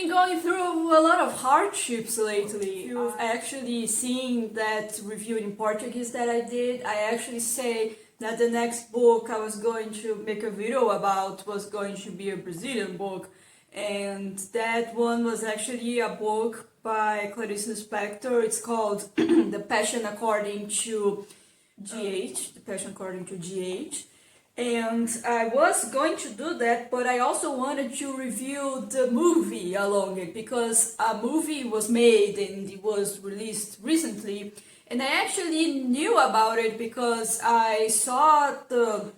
been going through a lot of hardships lately. You've actually seen that review in Portuguese that I did. I actually say that the next book I was going to make a video about was going to be a Brazilian book, and that one was actually a book by Clarice Lispector. It's called The Passion According to GH, The Passion According to GH. And I was going to do that, but I also wanted to review the movie along it, because a movie was made and it was released recently, and I actually knew about it because I saw the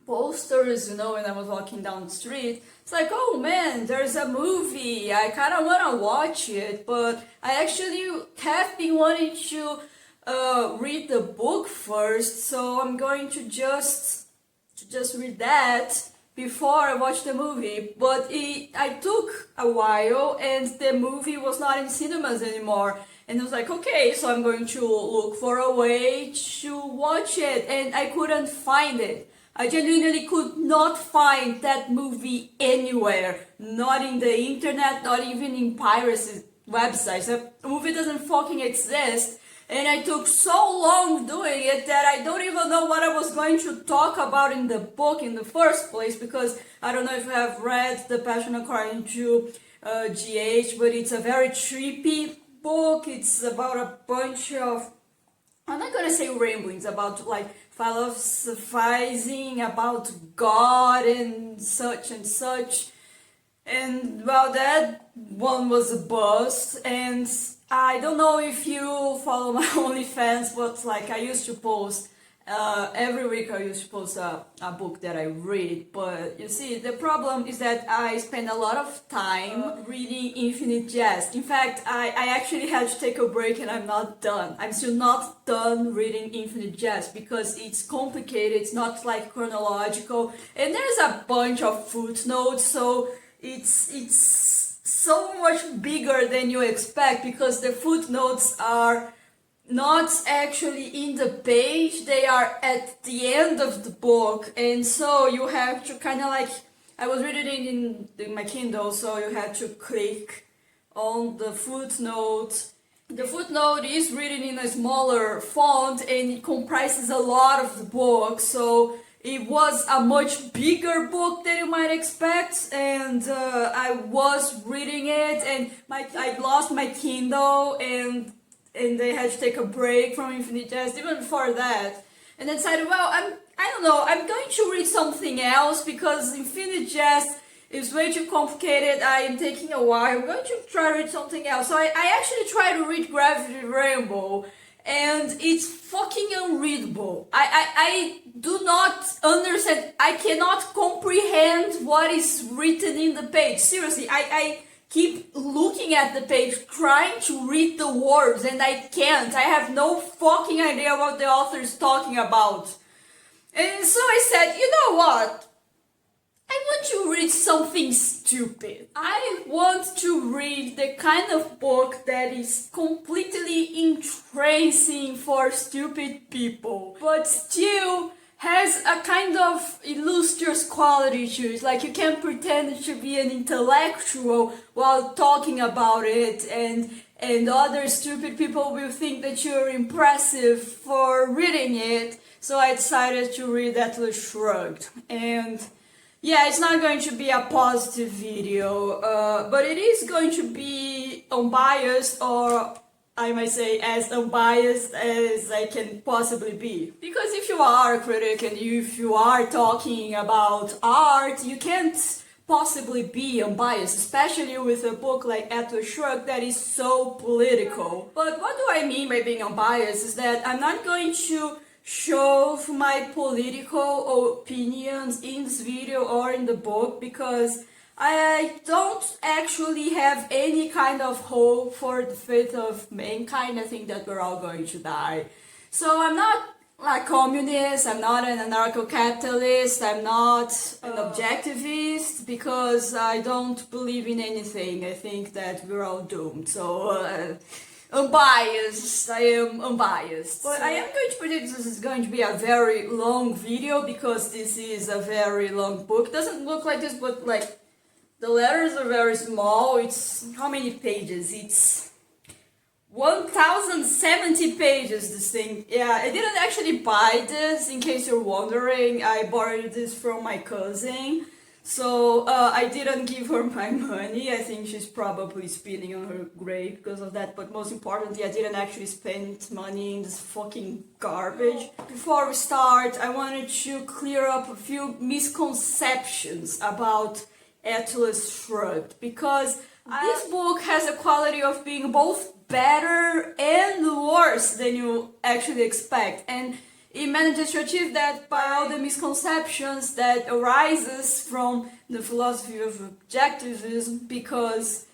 posters, when I was walking down the street. It's like, oh man, there's a movie, I kind of want to watch it, but I actually have been wanting to read the book first, so I'm going to just read that before I watch the movie. But I took a while, and the movie was not in cinemas anymore, and I was like, okay, so I'm going to look for a way to watch it, and I couldn't find it. I genuinely could not find that movie anywhere, not in the internet, not even in piracy websites. The movie doesn't fucking exist. And I took so long doing it that I don't even know what I was going to talk about in the book in the first place, because I don't know if you have read The Passion According to GH, but it's a very trippy book. It's about a bunch of, I'm not gonna say ramblings, about like philosophizing about God and such and such. And well, that one was a bust, and I don't know if you follow my OnlyFans, but like I used to post, every week I used to post a book that I read, but you see, the problem is that I spend a lot of time reading Infinite Jest. In fact, I actually had to take a break, and I'm not done. I'm still not done reading Infinite Jest because it's complicated, it's not like chronological, and there's a bunch of footnotes, so it's so much bigger than you expect, because the footnotes are not actually in the page, they are at the end of the book, and so you have to kind of like, I was reading it in my Kindle, so you had to click on the footnote. The footnote is written in a smaller font, and it comprises a lot of the book, so it was a much bigger book than you might expect, and I was reading it, and I lost my Kindle, and I had to take a break from Infinite Jest even before that, and then decided, well, I don't know, I'm going to read something else, because Infinite Jest is way too complicated. I am taking a while. I'm going to try to read something else. So I actually tried to read Gravity Rainbow, and it's fucking unreadable. I do not understand. I cannot comprehend what is written in the page. Seriously, I keep looking at the page, trying to read the words, and I can't. I have no fucking idea what the author is talking about. And so I said, you know what? I want to read something stupid. I want to read the kind of book that is completely entrancing for stupid people, but still has a kind of illustrious quality to it. Like, you can pretend to be an intellectual while talking about it, and other stupid people will think that you're impressive for reading it. So I decided to read Atlas Shrugged, and yeah, it's not going to be a positive video, but it is going to be unbiased, or I might say as unbiased as I can possibly be. Because if you are a critic and if you are talking about art, you can't possibly be unbiased, especially with a book like Atlas Shrugged that is so political. But what do I mean by being unbiased is that I'm not going to show my political opinions in this video or in the book, because I don't actually have any kind of hope for the fate of mankind. I think that we're all going to die. So I'm not a communist, I'm not an anarcho-capitalist, I'm not an objectivist, because I don't believe in anything. I think that we're all doomed. So unbiased, I am unbiased. But I am going to predict this is going to be a very long video, because this is a very long book. It doesn't look like this, but like The letters are very small. It's how many pages? It's 1070 pages, this thing. Yeah, I didn't actually buy this, in case you're wondering. I borrowed this from my cousin. So I didn't give her my money. I think she's probably spinning on her grave because of that. But most importantly, I didn't actually spend money in this fucking garbage. Before we start, I wanted to clear up a few misconceptions about Atlas Shrugged, because this book has a quality of being both better and worse than you actually expect, and it manages to achieve that by all the misconceptions that arises from the philosophy of objectivism, because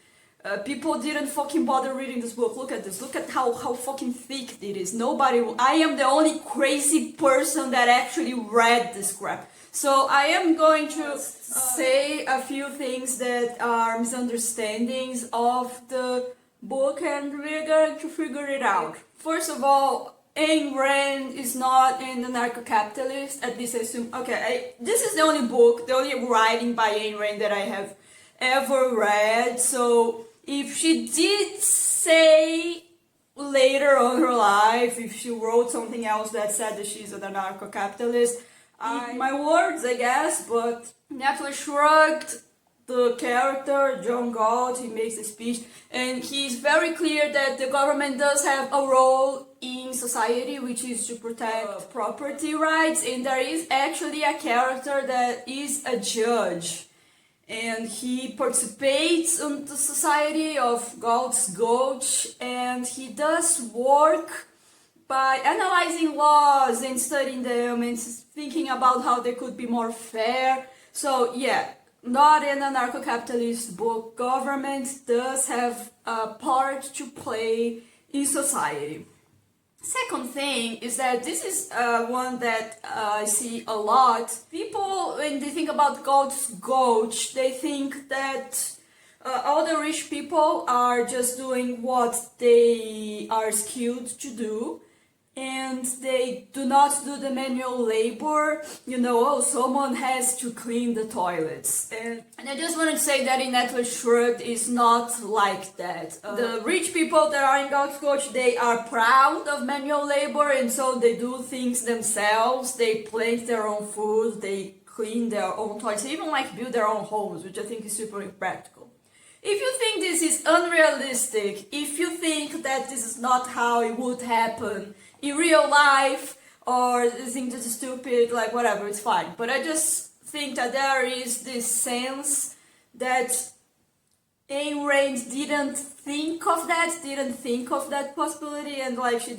people didn't fucking bother reading this book. Look at this. Look at how fucking thick it is. I am the only crazy person that actually read this crap. So I am going to say a few things that are misunderstandings of the book, and we're going to figure it out. First of all, Ayn Rand is not an anarcho-capitalist, at least I assume. Okay, this is the only writing by Ayn Rand that I have ever read. So if she did say later on her life, if she wrote something else that said that she's an anarcho-capitalist, my words, I guess. But Atlas Shrugged, the character, John Galt, he makes a speech, and he's very clear that the government does have a role in society, which is to protect property rights, and there is actually a character that is a judge, and he participates in the society of Galt's Gulch, and he does work by analyzing laws and studying them and thinking about how they could be more fair. So yeah, not an anarcho-capitalist book. Government does have a part to play in society. Second thing is that this is one that I see a lot. People, when they think about Galt's Gulch, they think that all the rich people are just doing what they are skilled to do, and they do not do the manual labor. Someone has to clean the toilets. And I just wanted to say that in Atlas Shrugged is not like that. The rich people that are in Galt's Gulch, they are proud of manual labor, and so they do things themselves. They plant their own food, they clean their own toilets, they even build their own homes, which I think is super impractical. If you think this is unrealistic, if you think that this is not how it would happen in real life, or you think this is stupid, whatever, it's fine. But I just think that there is this sense that Ayn Rand didn't think of that possibility, and she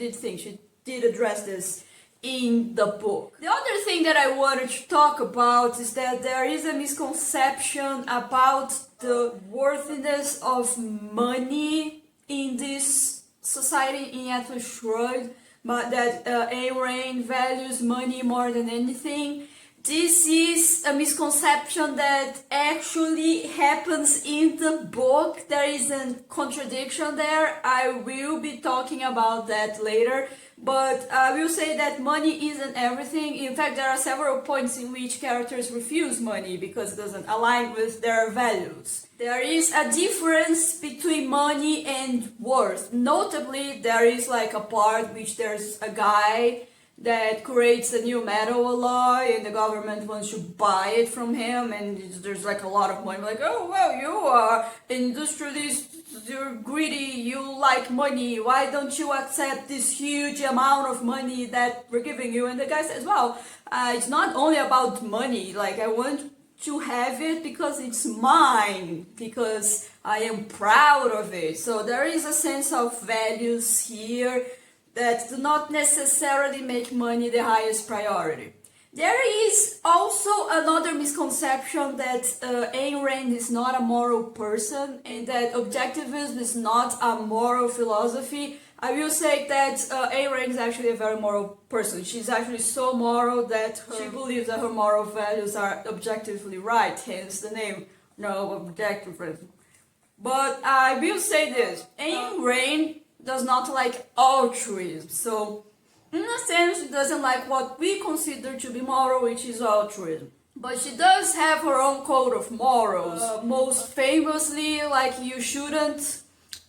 did address this in the book. The other thing that I wanted to talk about is that there is a misconception about the worthiness of money in this society in Atlas Shrugged, but that Ayn Rand values money more than anything. This is a misconception that actually happens in the book. There is a contradiction there. I will be talking about that later. But I will say that money isn't everything. In fact, there are several points in which characters refuse money because it doesn't align with their values. There is a difference between money and worth. Notably, there is a part which there's a guy that creates a new metal alloy, and the government wants to buy it from him, and there's a lot of money. Oh, well, you are industrialist, you're greedy, you like money, why don't you accept this huge amount of money that we're giving you? And the guy says, well, it's not only about money, I want to have it because it's mine, because I am proud of it. So there is a sense of values here that do not necessarily make money the highest priority. There is also another misconception that Ayn Rand is not a moral person, and that objectivism is not a moral philosophy. I will say that Ayn Rand is actually a very moral person. She's actually so moral that she believes that her moral values are objectively right, hence the name, objectivism. But I will say this, Ayn Rand does not like altruism. So, in a sense, it doesn't like what we consider to be moral, which is altruism. But she does have her own code of morals. Most famously, like, you shouldn't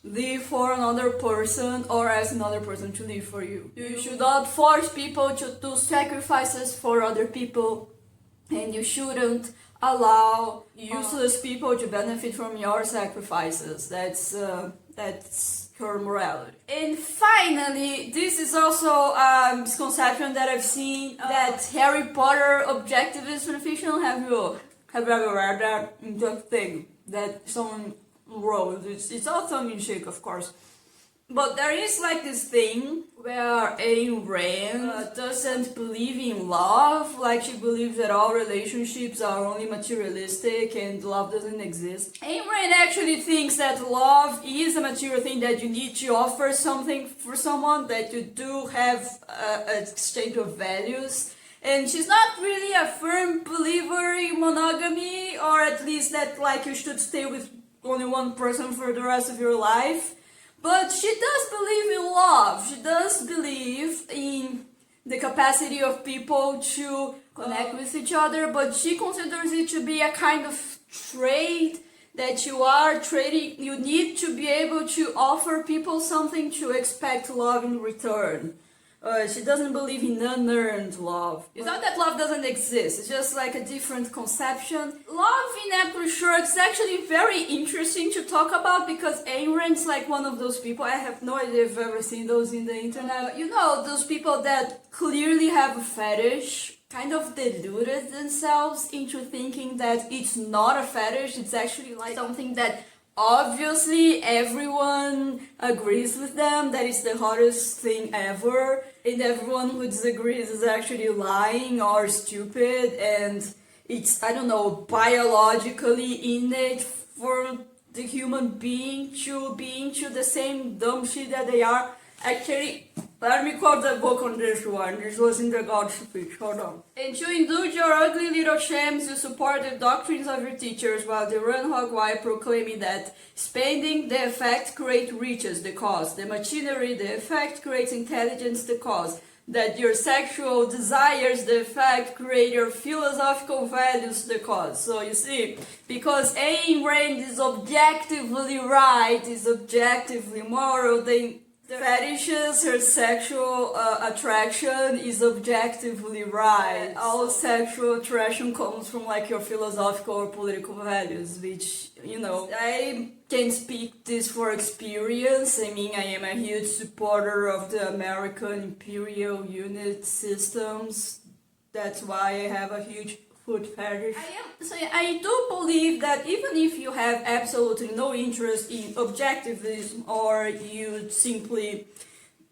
live for another person or ask another person to live for you. You should not force people to do sacrifices for other people, and you shouldn't allow useless people to benefit from your sacrifices. That's her morality. And finally, this is also a misconception that I've seen, that Harry Potter objectivist fanfiction. Have you ever read that? The thing that someone wrote. It's all tongue-in-cheek, of course. But there is like this thing where Ayn Rand doesn't believe in love. Like, she believes that all relationships are only materialistic and love doesn't exist. Ayn Rand actually thinks that love is a material thing, that you need to offer something for someone, that you do have an exchange of values. And she's not really a firm believer in monogamy, or at least that like you should stay with only one person for the rest of your life. But she does believe in love. She does believe in the capacity of people to connect with each other, but she considers it to be a kind of trade that you are trading. You need to be able to offer people something to expect love in return. She doesn't believe in unearned love. It's not that love doesn't exist, it's just like a different conception. Love in Apple Shrugged is actually very interesting to talk about, because Ayn Rand's like one of those people, I have no idea if you've ever seen those in the internet. You know, those people that clearly have a fetish, kind of deluded themselves into thinking that it's not a fetish, it's actually like something that obviously everyone agrees with them, that is the hottest thing ever, and everyone who disagrees is actually lying or stupid, and it's, I don't know, biologically innate for the human being to be into the same dumb shit that they are. Actually, let me quote the book on this one. This was in the God speech. Hold on. And to indulge your ugly little shams, you support the doctrines of your teachers while they run hog wild, proclaiming that spending the effect creates riches, the cause. The machinery, the effect creates intelligence, the cause. That your sexual desires, the effect, create your philosophical values, the cause. So you see, because Ayn Rand is objectively right, is objectively moral, then fetishes, her sexual attraction is objectively right. All sexual attraction comes from like your philosophical or political values, which, you know, I can speak this for experience. I mean, I am a huge supporter of the American imperial unit systems. That's why I have a huge food fetish. I do believe that even if you have absolutely no interest in objectivism, or you simply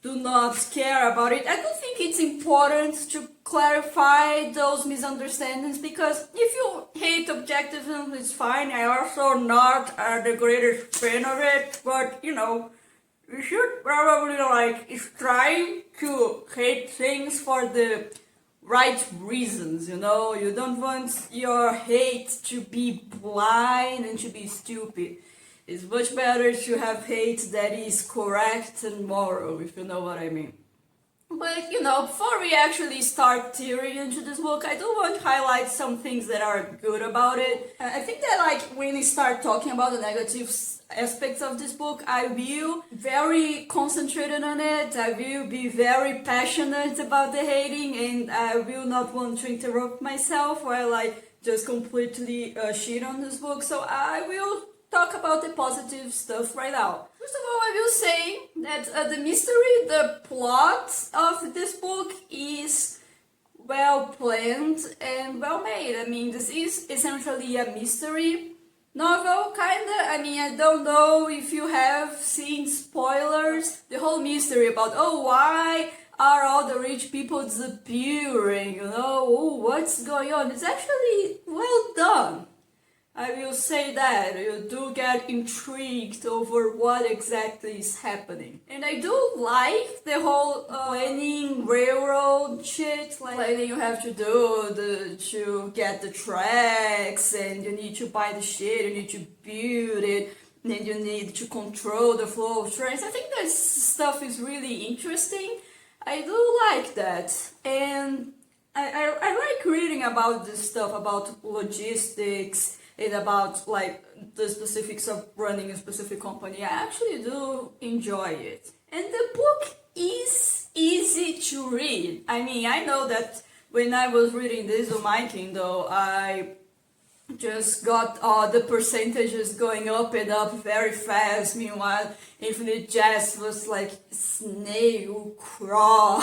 do not care about it, I do think it's important to clarify those misunderstandings, because if you hate objectivism, it's fine. I also not the greatest fan of it, but you know, you should probably like try to hate things for the right reasons, you know. You don't want your hate to be blind and to be stupid. It's much better to have hate that is correct and moral, if you know what I mean. But, you know, before we actually start tearing into this book, I do want to highlight some things that are good about it. I think that, like, when we start talking about the negative aspects of this book, I will very concentrated on it. I will be very passionate about the hating, and I will not want to interrupt myself while I just completely shit on this book. So I will talk about the positive stuff right now. First of all, I will say that the mystery, the plot of this book is well planned and well made. I mean, this is essentially a mystery novel, kinda. I mean, I don't know if you have seen spoilers. The whole mystery about, oh, why are all the rich people disappearing, you know? Oh, what's going on? It's actually well done. I will say that. You do get intrigued over what exactly is happening. And I do like the whole planning railroad shit. Like planning you have to do to get the tracks, and you need to buy the shit, you need to build it, and then you need to control the flow of trains. I think that stuff is really interesting. I do like that. And I like reading about this stuff, about logistics and about like the specifics of running a specific company. I actually do enjoy it. And the book is easy to read. I mean, I know that when I was reading this on my Kindle, I just got the percentages going up and up very fast. Meanwhile, Infinite Jest was like snail crawl.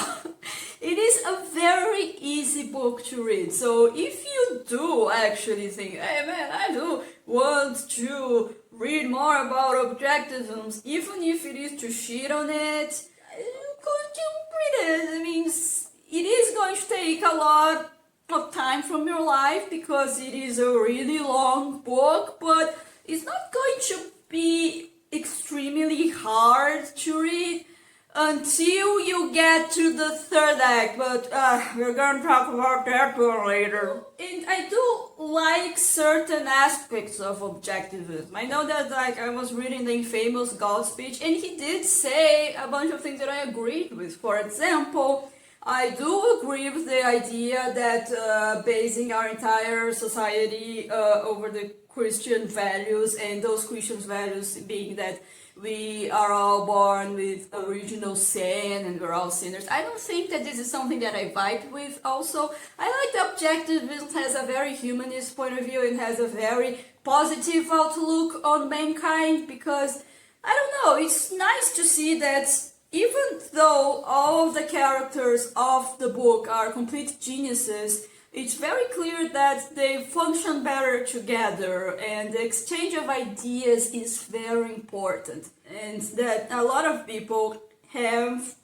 It is a very easy book to read. So if you do actually think, hey man, I do want to read more about objectivism, even if it is to shit on it, go to read it. I mean, it is going to take a lot of time from your life because it is a really long book, but it's not going to be extremely hard to read until you get to the third act, but we're gonna talk about that one later. And I do like certain aspects of objectivism. I know that like I was reading the infamous God speech and he did say a bunch of things that I agreed with. For example, I do agree with the idea that basing our entire society over the Christian values, and those Christian values being that we are all born with original sin and we're all sinners. I don't think that this is something that I vibe with also. I like the objectivism has a very humanist point of view and has a very positive outlook on mankind because, I don't know, it's nice to see that even though all of the characters of the book are complete geniuses, it's very clear that they function better together and the exchange of ideas is very important and that a lot of people have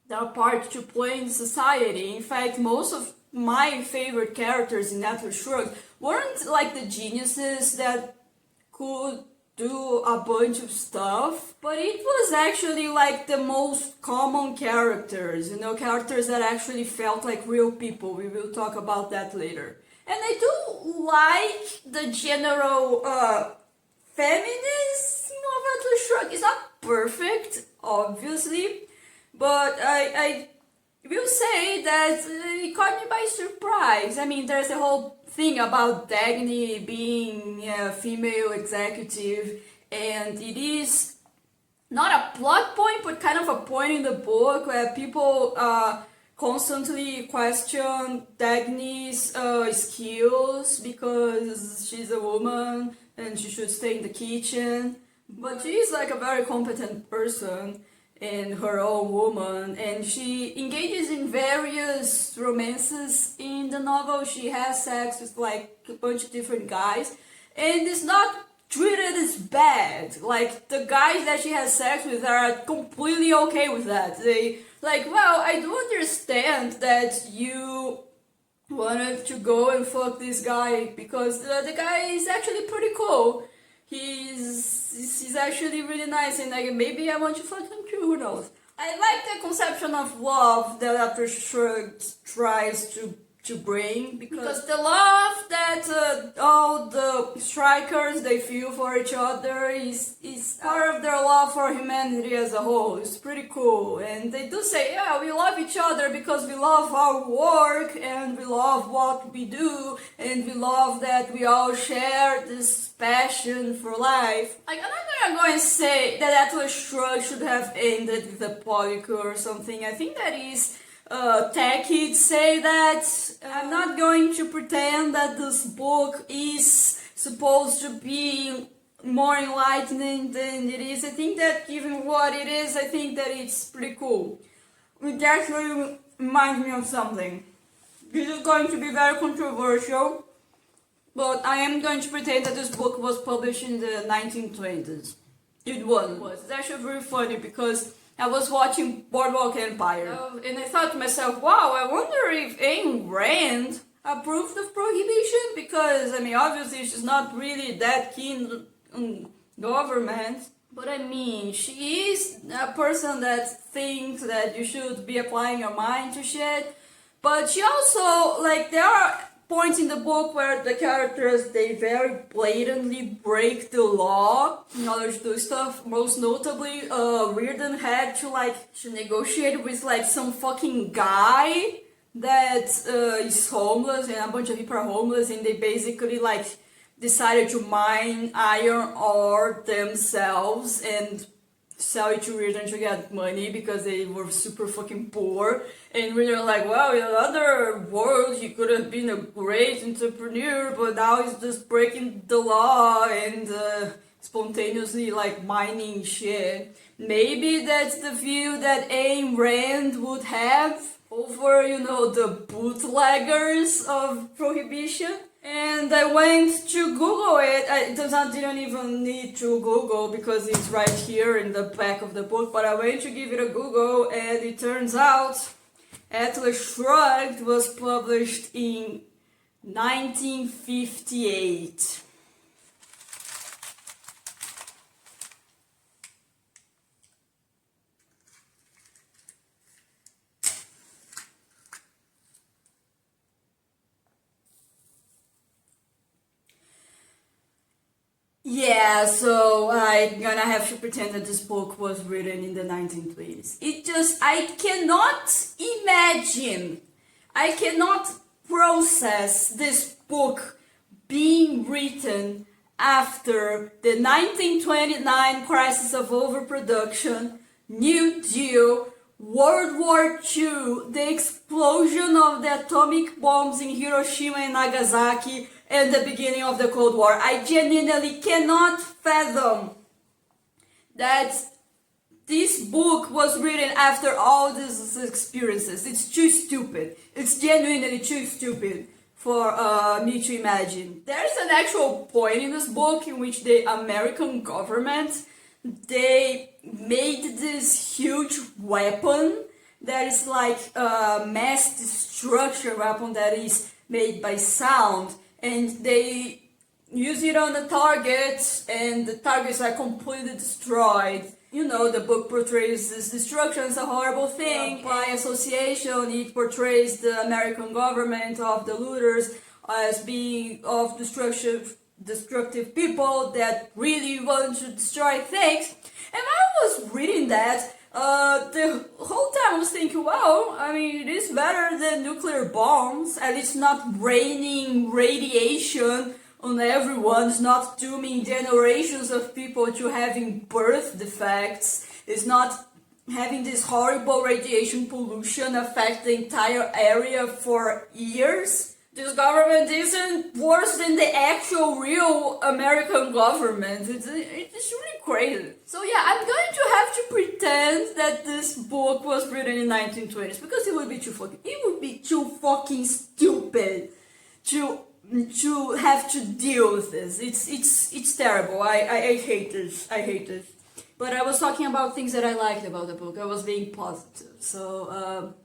their part to play in society. In fact, most of my favorite characters in Shrugged weren't like the geniuses that could do a bunch of stuff, but it was actually like the most common characters, you know, characters that actually felt like real people. We will talk about that later. And I do like the general feminism of Atlas Shrugged. It's not perfect, obviously, but I will say that it caught me by surprise. I mean, there's a whole thing about Dagny being a female executive, and it is not a plot point, but kind of a point in the book where people constantly question Dagny's skills because she's a woman and she should stay in the kitchen. But she's like a very competent person and her own woman, and she engages in various romances in the novel. She has sex with like a bunch of different guys, and it's not treated as bad. Like the guys that she has sex with are completely okay with that. They like, well, I do understand that you wanted to go and fuck this guy because the guy is actually pretty cool. He's actually really nice, and like maybe I want to fuck him too, who knows. I like the conception of love that After Shrugged tries to bring, because the love that all the strikers they feel for each other is part of their love for humanity as a whole. It's pretty cool, and they do say, yeah, we love each other because we love our work and we love what we do and we love that we all share this passion for life. Like, I'm not gonna go and say that Atlas Shrugged should have ended with a polycule or something. I think that is tacky to say that. I'm not going to pretend that this book is supposed to be more enlightening than it is. I think that given what it is, I think that it's pretty cool. It actually reminds me of something. This is going to be very controversial, but I am going to pretend that this book was published in the 1920s. It was. It's actually very funny because I was watching Boardwalk Empire, and I thought to myself, wow, I wonder if Ayn Rand approved of prohibition, because, I mean, obviously she's not really that keen on government, but I mean, she is a person that thinks that you should be applying your mind to shit, but she also, like, there are points in the book where the characters, they very blatantly break the law in order to do stuff. Most notably, Reardon had to negotiate with like some fucking guy that is homeless, and a bunch of people are homeless, and they basically like decided to mine iron ore themselves and sell it to Reardens to get money because they were super fucking poor. And Reardens like, well, in another world he could have been a great entrepreneur, but now he's just breaking the law and spontaneously like mining shit. Maybe that's the view that Ayn Rand would have over, you know, the bootleggers of prohibition. And I went to Google it. I didn't even need to Google because it's right here in the back of the book, but I went to give it a Google, and it turns out Atlas Shrugged was published in 1958. Yeah, so I'm gonna have to pretend that this book was written in the 1920s. I cannot process this book being written after the 1929 crisis of overproduction, New Deal, World War II, the explosion of the atomic bombs in Hiroshima and Nagasaki, and the beginning of the Cold War. I genuinely cannot fathom that this book was written after all these experiences. It's too stupid. It's genuinely too stupid for me to imagine. There's an actual point in this book in which the American government, they made this huge weapon that is like a mass destruction weapon that is made by sound, and they use it on the targets, and the targets are completely destroyed. You know, the book portrays this destruction as a horrible thing. By association, it portrays the American government of the looters as being of destructive people that really want to destroy things. And I was reading that, the whole time I was thinking, well, I mean, it is better than nuclear bombs. At least not raining radiation on everyone. It's not dooming generations of people to having birth defects. It's not having this horrible radiation pollution affect the entire area for years. This government isn't worse than the actual real American government. It's really crazy. So yeah, I'm going to have to pretend that this book was written in 1920s because it would be too fucking stupid to have to deal with this. It's terrible. I hate this. I hate this. But I was talking about things that I liked about the book. I was being positive. So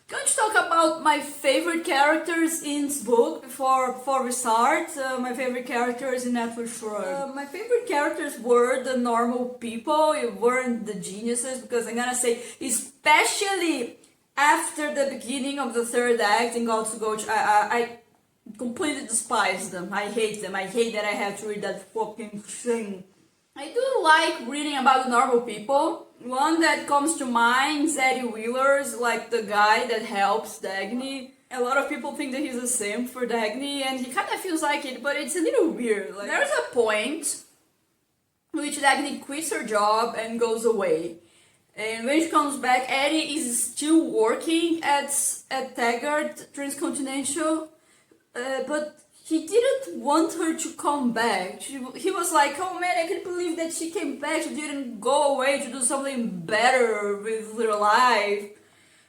going to talk about my favorite characters in this book before we start. My favorite characters in Atlas Shrugged. My favorite characters were the normal people. It weren't the geniuses, because I'm gonna say, especially after the beginning of the third act in God's Gulch, I completely despise them. I hate them. I hate that I have to read that fucking thing. I do like reading about the normal people. One that comes to mind is Eddie Wheeler's, like the guy that helps Dagny. A lot of people think that he's a simp for Dagny, and he kind of feels like it, but it's a little weird. Like, there's a point in which Dagny quits her job and goes away. And when she comes back, Eddie is still working at Taggart Transcontinental, but he didn't want her to come back. He was like, oh man, I can't believe that she came back. She didn't go away to do something better with her life.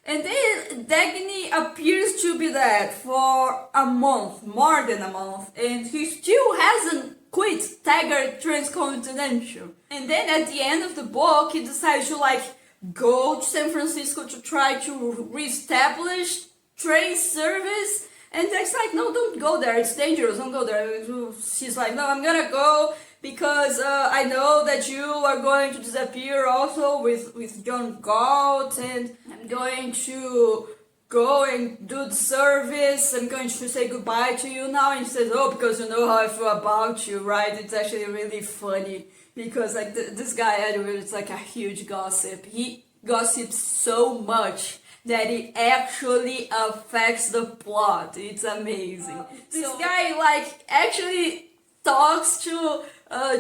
And then Dagny appears to be that for a month, more than a month. And he still hasn't quit Taggart Transcontinental. And then at the end of the book, he decides to like go to San Francisco to try to reestablish train service. And Jack's like, no, don't go there, it's dangerous, don't go there. She's like, no, I'm gonna go because I know that you are going to disappear also with John Galt, and I'm going to go and do the service. I'm going to say goodbye to you now. And he says, oh, because you know how I feel about you, right? It's actually really funny because like this guy, Edward, is like a huge gossip. He gossips so much that it actually affects the plot. It's amazing. This guy like actually talks to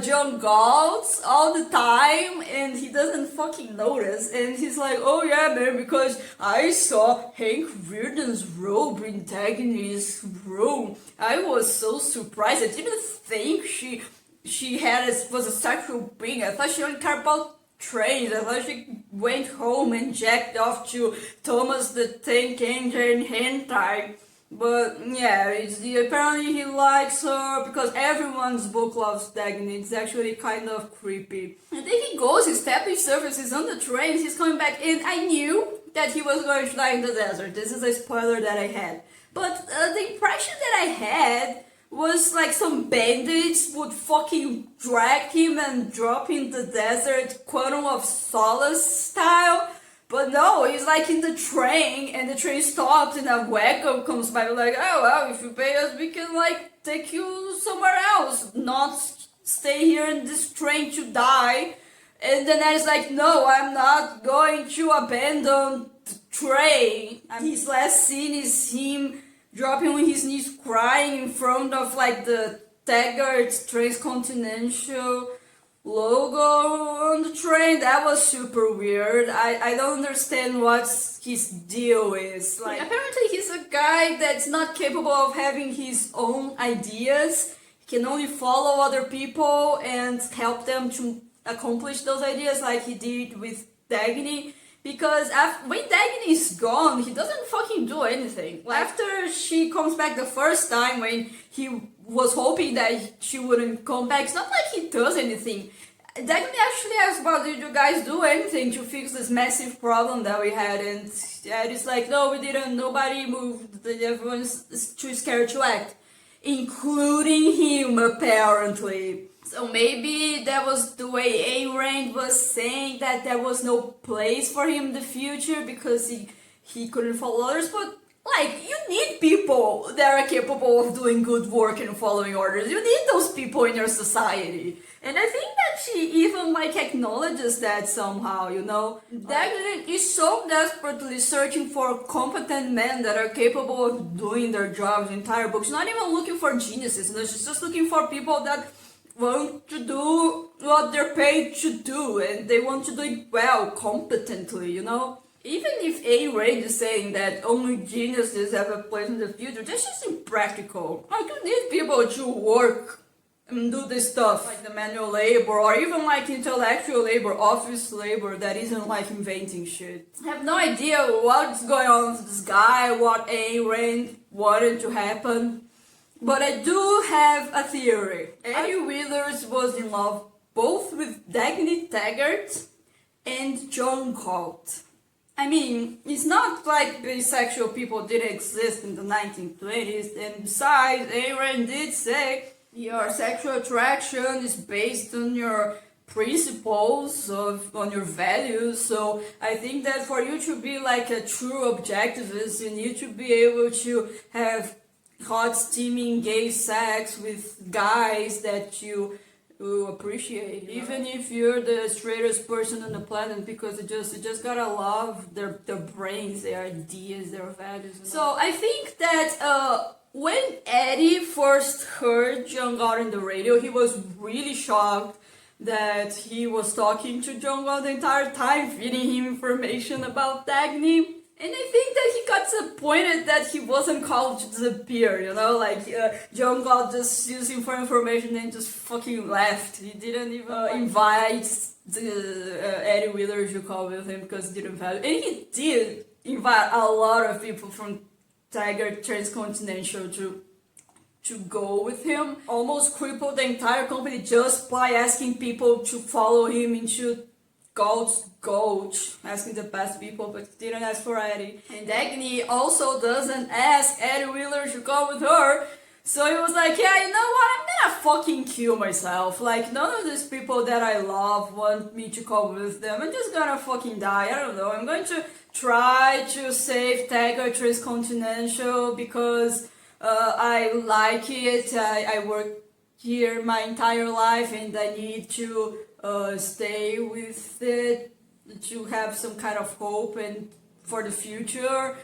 John Galt all the time, and he doesn't fucking notice. And he's like, "Oh yeah, man, because I saw Hank Reardens' robe in Dagny's room. I was so surprised. I didn't think she was a sexual being. I thought she only cared about trains. I thought she went home and jacked off to Thomas the Tank Engine hentai." But yeah, apparently he likes her because everyone's book loves Dagny. It's actually kind of creepy. And then he goes, he establishes services on the trains, he's coming back, and I knew that he was going to die in the desert. This is a spoiler that I had. But the impression that I had was like some bandits would fucking drag him and drop him in the desert, Quantum of Solace style. But no, he's like in the train, and the train stops, and a wagon comes by, like, "Oh well, if you pay us, we can like take you somewhere else, not stay here in this train to die." And then Eddie's like, "No, I'm not going to abandon the train." His last scene is him dropping on his knees, crying in front of like the Taggart Transcontinental logo on the train. That was super weird. I don't understand what his deal is. Like, apparently he's a guy that's not capable of having his own ideas. He can only follow other people and help them to accomplish those ideas, like he did with Dagny. Because when Dagny is gone, he doesn't fucking do anything. After she comes back the first time, when he was hoping that she wouldn't come back, it's not like he does anything. Dagny actually asks, "Well, did you guys do anything to fix this massive problem that we had?" And it's like, "No, we didn't. Nobody moved. Everyone's too scared to act." Including him, apparently. So maybe that was the way Ayn Rand was saying, that there was no place for him in the future because he couldn't follow others. But like, you need people that are capable of doing good work and following orders. You need those people in your society. And I think that she even like acknowledges that somehow, you know. Dagny is so desperately searching for competent men that are capable of doing their jobs. Entire books, not even looking for geniuses. You know, she's just looking for people that want to do what they're paid to do, and they want to do it well, competently, you know. Even if Ayn Rand is saying that only geniuses have a place in the future, that's just impractical. Like, you need people to work and do this stuff, like the manual labor, or even like intellectual labor, office labor, that isn't like inventing shit. I have no idea what's going on with this guy, what Ayn Rand wanted to happen. But I do have a theory. Eddie Withers was in love both with Dagny Taggart and John Galt. I mean, it's not like bisexual people didn't exist in the 1920s, and besides, Ayn Rand did say your sexual attraction is based on your principles, on your values. So I think that for you to be like a true objectivist, you need to be able to have hot, steaming gay sex with guys that you appreciate, even if you're the straightest person on the planet, because you just gotta love their brains, their ideas, their values. So I think that when Eddie first heard John Galt on the radio, he was really shocked that he was talking to John Galt the entire time, feeding him information about Dagny. And I think that he got disappointed that he wasn't called to disappear, you know, like John Galt just used him for information and just fucking left. He didn't even invite Eddie Withers to call with him because he didn't value. And he did invite a lot of people from Taggart Transcontinental to go with him. Almost crippled the entire company just by asking people to follow him into Galt's gulch, asking the best people, but didn't ask for Eddie. And Dagny also doesn't ask Eddie Wheeler to go with her. So he was like, yeah, you know what, I'm gonna fucking kill myself. Like, none of these people that I love want me to come with them. I'm just gonna fucking die. I don't know. I'm going to try to save Taggart Transcontinental because I like it. I work here my entire life and I need to stay with it to have some kind of hope and for the future.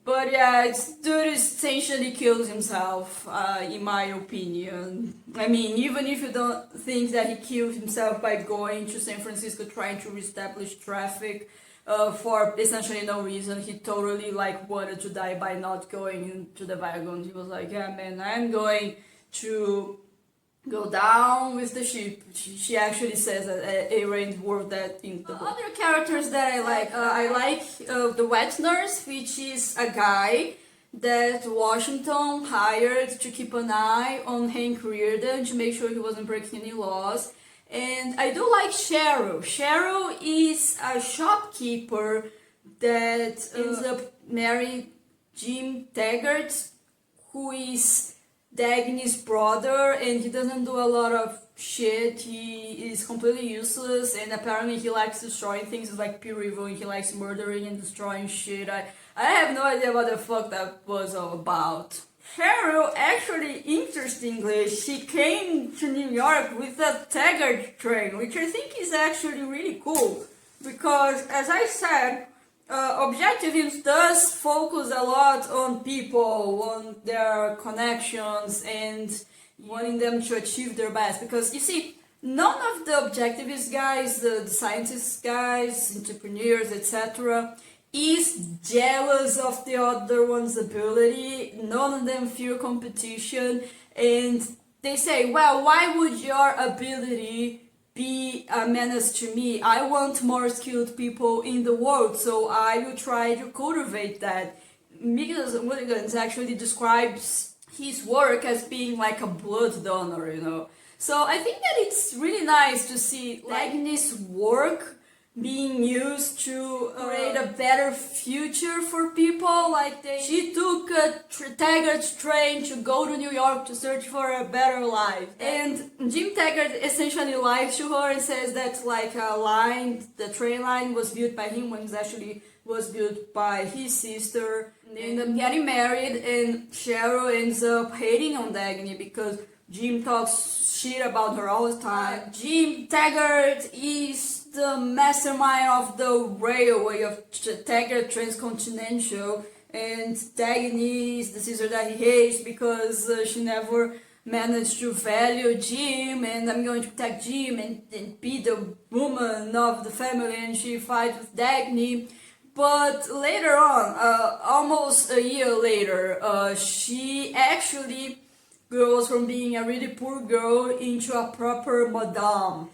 But yeah, dude essentially kills himself, in my opinion. I mean, even if you don't think that he killed himself by going to San Francisco trying to reestablish traffic for essentially no reason, he totally like wanted to die by not going into the wagon. He was like, yeah man, I'm going to go down with the ship. She actually says that Aaron wrote that in the book. Other characters that I like the wet nurse, which is a guy that Washington hired to keep an eye on Hank Reardon to make sure he wasn't breaking any laws. And I do like Cheryl. Cheryl is a shopkeeper that ends up marrying Jim Taggart, who is Dagny's brother, and he doesn't do a lot of shit. He is completely useless, and apparently he likes destroying things. He's like pure evil, and he likes murdering and destroying shit. I have no idea what the fuck that was all about. Cheryl, actually, interestingly, she came to New York with a Taggart train, which I think is actually really cool, because as I said, Objectivist does focus a lot on people, on their connections, and wanting them to achieve their best. Because you see, none of the Objectivist guys, the scientist guys, entrepreneurs, etc., is jealous of the other one's ability. None of them feel competition, and they say, well, why would your ability be a menace to me? I want more skilled people in the world, so I will try to cultivate that. Because Reardens actually describes his work as being like a blood donor, you know. So I think that it's really nice to see Dagny's work being used to create a better future for people. Like she took a Taggart train to go to New York to search for a better life, and Jim Taggart essentially lies to her and says that like the train line was built by him when it actually was built by his sister. They end up getting married, and Cheryl ends up hating on Dagny because Jim talks shit about her all the time. Jim Taggart is the mastermind of the railway of Taggart Transcontinental, and Dagny is the sister that he hates because she never managed to value Jim, and I'm going to protect Jim and be the woman of the family, and she fights with Dagny. But later on, almost a year later, she actually goes from being a really poor girl into a proper madame.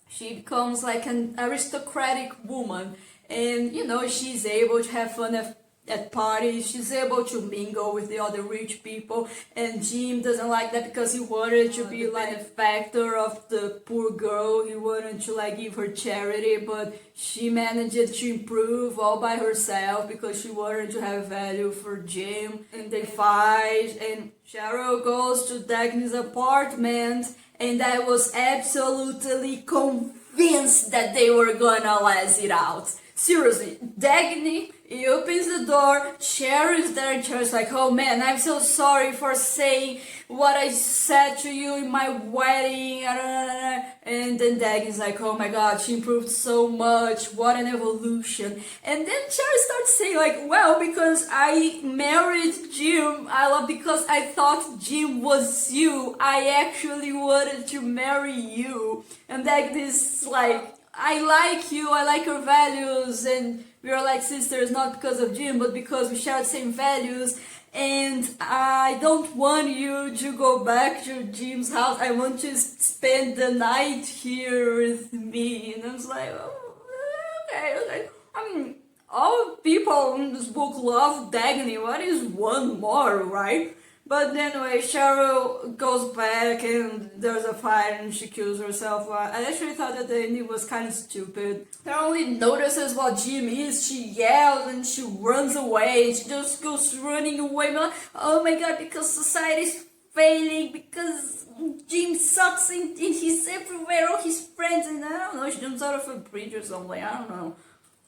She becomes like an aristocratic woman, and you know, she's able to have fun at parties, she's able to mingle with the other rich people, and Jim doesn't like that because he wanted to be like a benefactor of the poor girl. He wanted to like give her charity, but she managed to improve all by herself because she wanted to have value for Jim, and they fight, and Cheryl goes to Dagny's apartment, and I was absolutely convinced that they were gonna last it out. Seriously, Dagny, he opens the door, Cheryl is there, and Cheryl's like, oh man, I'm so sorry for saying what I said to you in my wedding, and then Dagny's like, oh my god, she improved so much, what an evolution. And then Cheryl starts saying like, well, because I married Jim, because I thought Jim was you, I actually wanted to marry you. And Dagny's like, I like you, I like your values, and we are like sisters not because of Jim, but because we share the same values, and I don't want you to go back to Jim's house, I want you to spend the night here with me. And I was like, oh, okay. I mean, all people in this book love Dagny, what is one more, right? But anyway, Cheryl goes back and there's a fight and she kills herself. I actually thought that the ending was kind of stupid. She only notices what Jim is, she yells and she runs away, and she just goes running away. Like, oh my god, because society's failing, because Jim sucks and he's everywhere, all his friends, and I don't know, she jumps out of a bridge or something, I don't know.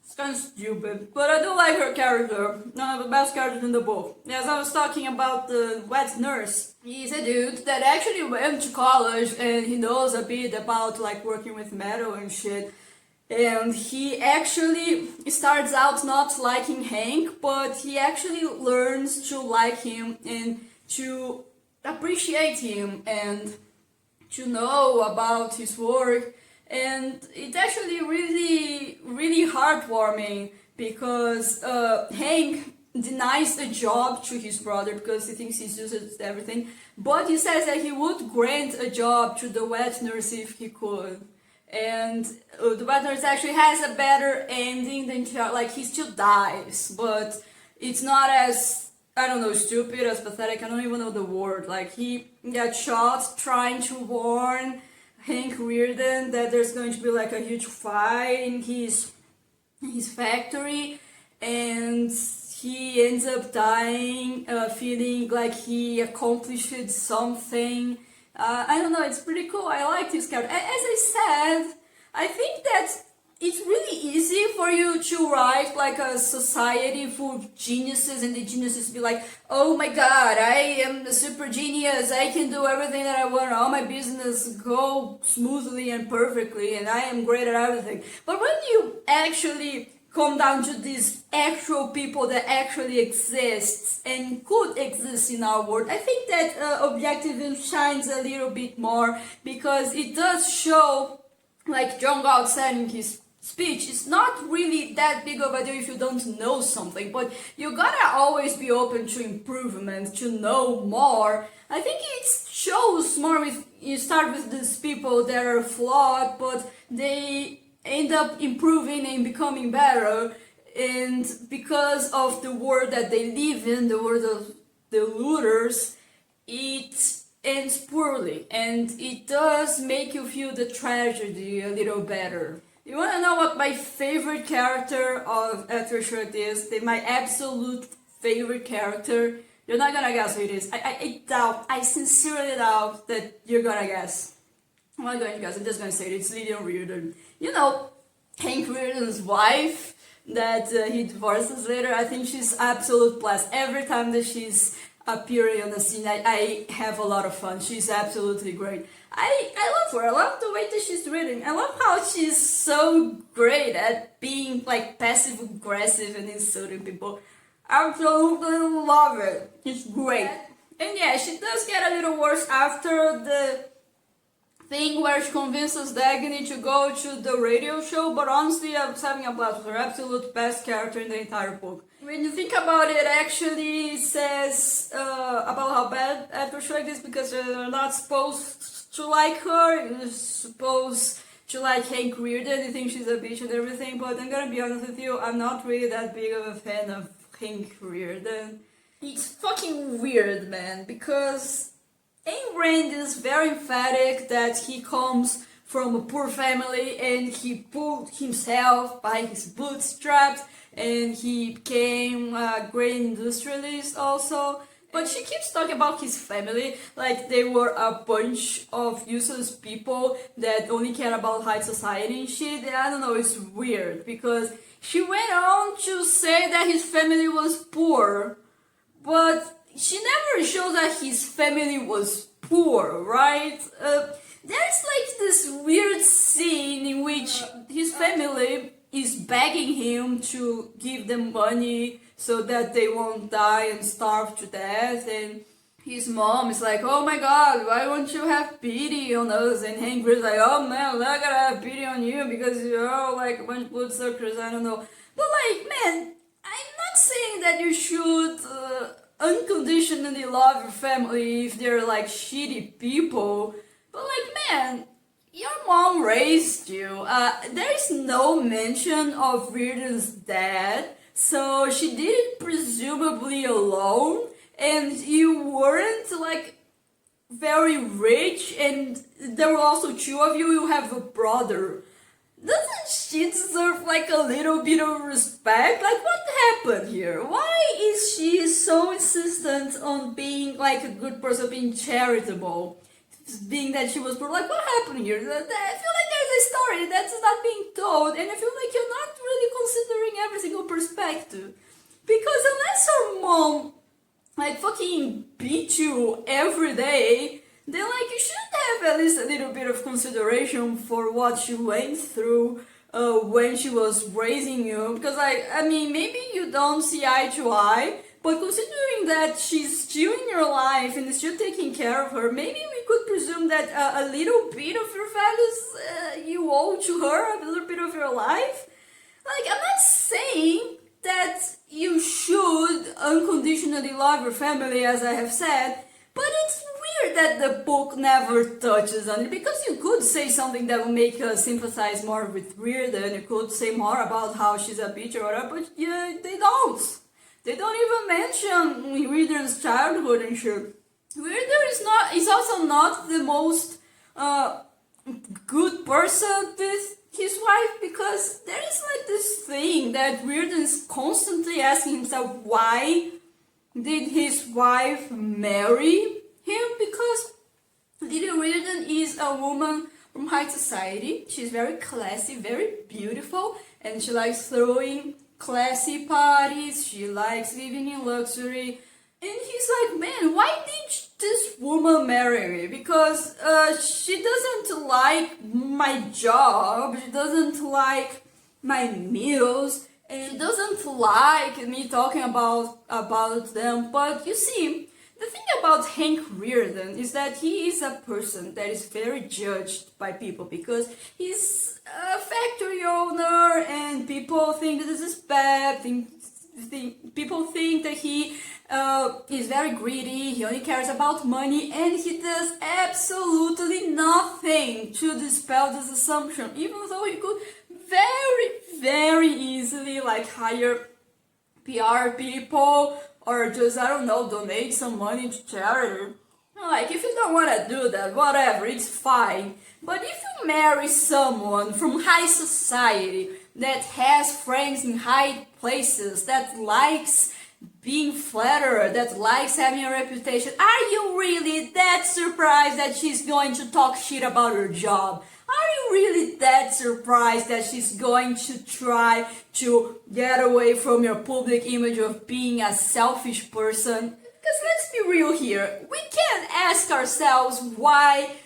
It's kind of stupid, but I do like her character. One of the best characters in the book. As I was talking about the wet nurse, he's a dude that actually went to college and he knows a bit about like working with metal and shit. And he actually starts out not liking Hank, but he actually learns to like him and to appreciate him and to know about his work. And it's actually really, really heartwarming because Hank denies a job to his brother because he thinks he's useless at everything, but he says that he would grant a job to the wet nurse if he could. And the wet nurse actually has a better ending than like he still dies, but it's not as, I don't know, stupid, as pathetic. I don't even know the word. Like, he got shot trying to warn Hank Rearden that there's going to be like a huge fire in his factory, and he ends up dying, feeling like he accomplished something. I don't know, it's pretty cool. I like this character. As I said, I think that it's really easy for you to write like a society full of geniuses, and the geniuses be like, oh my god, I am a super genius, I can do everything that I want, all my business go smoothly and perfectly, and I am great at everything. But when you actually come down to these actual people that actually exists and could exist in our world, I think that Objectivism shines a little bit more, because it does show, like John Galt said in his speech, it's not really that big of a deal if you don't know something, but you gotta always be open to improvement, to know more. I think it shows more with, you start with these people that are flawed, but they end up improving and becoming better, and because of the world that they live in, the world of the looters, it ends poorly, and it does make you feel the tragedy a little better. You want to know what my favorite character of After Shrugged is? My absolute favorite character? You're not gonna guess who it is. I sincerely doubt that you're gonna guess. I'm not going to guess, I'm just going to say it. It's Lydia Reardon. You know, Hank Reardon's wife that he divorces later. I think she's absolute blast. Every time that she's appearing on the scene, I have a lot of fun. She's absolutely great. I love her. I love the way that she's written. I love how she's so great at being like passive aggressive and insulting people. Absolutely love it. It's great. And yeah, she does get a little worse after the thing where she convinces Dagny to go to the radio show, but honestly, I was having a blast with her. Absolute best character in the entire book. When you think about it, actually says about how bad After Shrugged is, because you're not supposed to like her, you're supposed to like Hank Reardon, you think she's a bitch and everything, but I'm gonna be honest with you, I'm not really that big of a fan of Hank Reardon. It's fucking weird, man, because Ayn Rand is very emphatic that he comes from a poor family and he pulled himself by his bootstraps and he became a great industrialist also. But she keeps talking about his family like they were a bunch of useless people that only care about high society and shit. And I don't know, it's weird because she went on to say that his family was poor, but she never showed that his family was poor, right? There's like this weird scene in which his family is begging him to give them money so that they won't die and starve to death, and his mom is like, oh my god, why won't you have pity on us? And Hank is like, oh man, I'm not gonna have pity on you because you're all like a bunch of bloodsuckers, I don't know. But like, man, I'm not saying that you should unconditionally love your family if they're like shitty people, but like, man, your mom raised you. There is no mention of Reardon's dad, so she did it presumably alone, and you weren't like very rich, and there were also two of you. You have a brother. Doesn't she deserve like a little bit of respect? Like, what happened here? Why is she so insistent on being like a good person, being charitable, being that she was poor? Like, what happened here? I feel like there's a story that's not being told, and I feel like you're not really considering every single perspective. Because unless your mom like fucking beat you every day, then like you should have at least a little bit of consideration for what you went through. when she was raising you, because I mean, maybe you don't see eye to eye, but considering that she's still in your life and still taking care of her, maybe we could presume that a little bit of your values you owe to her, a little bit of your life. Like, I'm not saying that you should unconditionally love your family, as I have said, but it's weird that the book never touches on it, because you could say something that would make us sympathize more with Reardon. You could say more about how she's a bitch or whatever, but yeah, they don't. They don't even mention Reardon's childhood and shit. Reardon is also not the most good person with his wife, because there is like this thing that Reardon is constantly asking himself, why did his wife marry him? Because Lily Reardon is a woman from high society. She's very classy, very beautiful, and she likes throwing classy parties. She likes living in luxury. And he's like, man, why did this woman marry me? Because she doesn't like my job, she doesn't like my meals, and she doesn't like me talking about them. But you see, the thing about Hank Reardon is that he is a person that is very judged by people, because he's a factory owner and people think that this is bad. People think that he is very greedy, he only cares about money, and he does absolutely nothing to dispel this assumption, even though he could very, very easily like hire PR people or just, I don't know, donate some money to charity. Like, if you don't want to do that, whatever, it's fine. But if you marry someone from high society that has friends in high places, that likes being flattered, that likes having a reputation, are you really that surprised that she's going to talk shit about her job? Are you really that surprised that she's going to try to get away from your public image of being a selfish person? Because let's be real here, we can ask ourselves why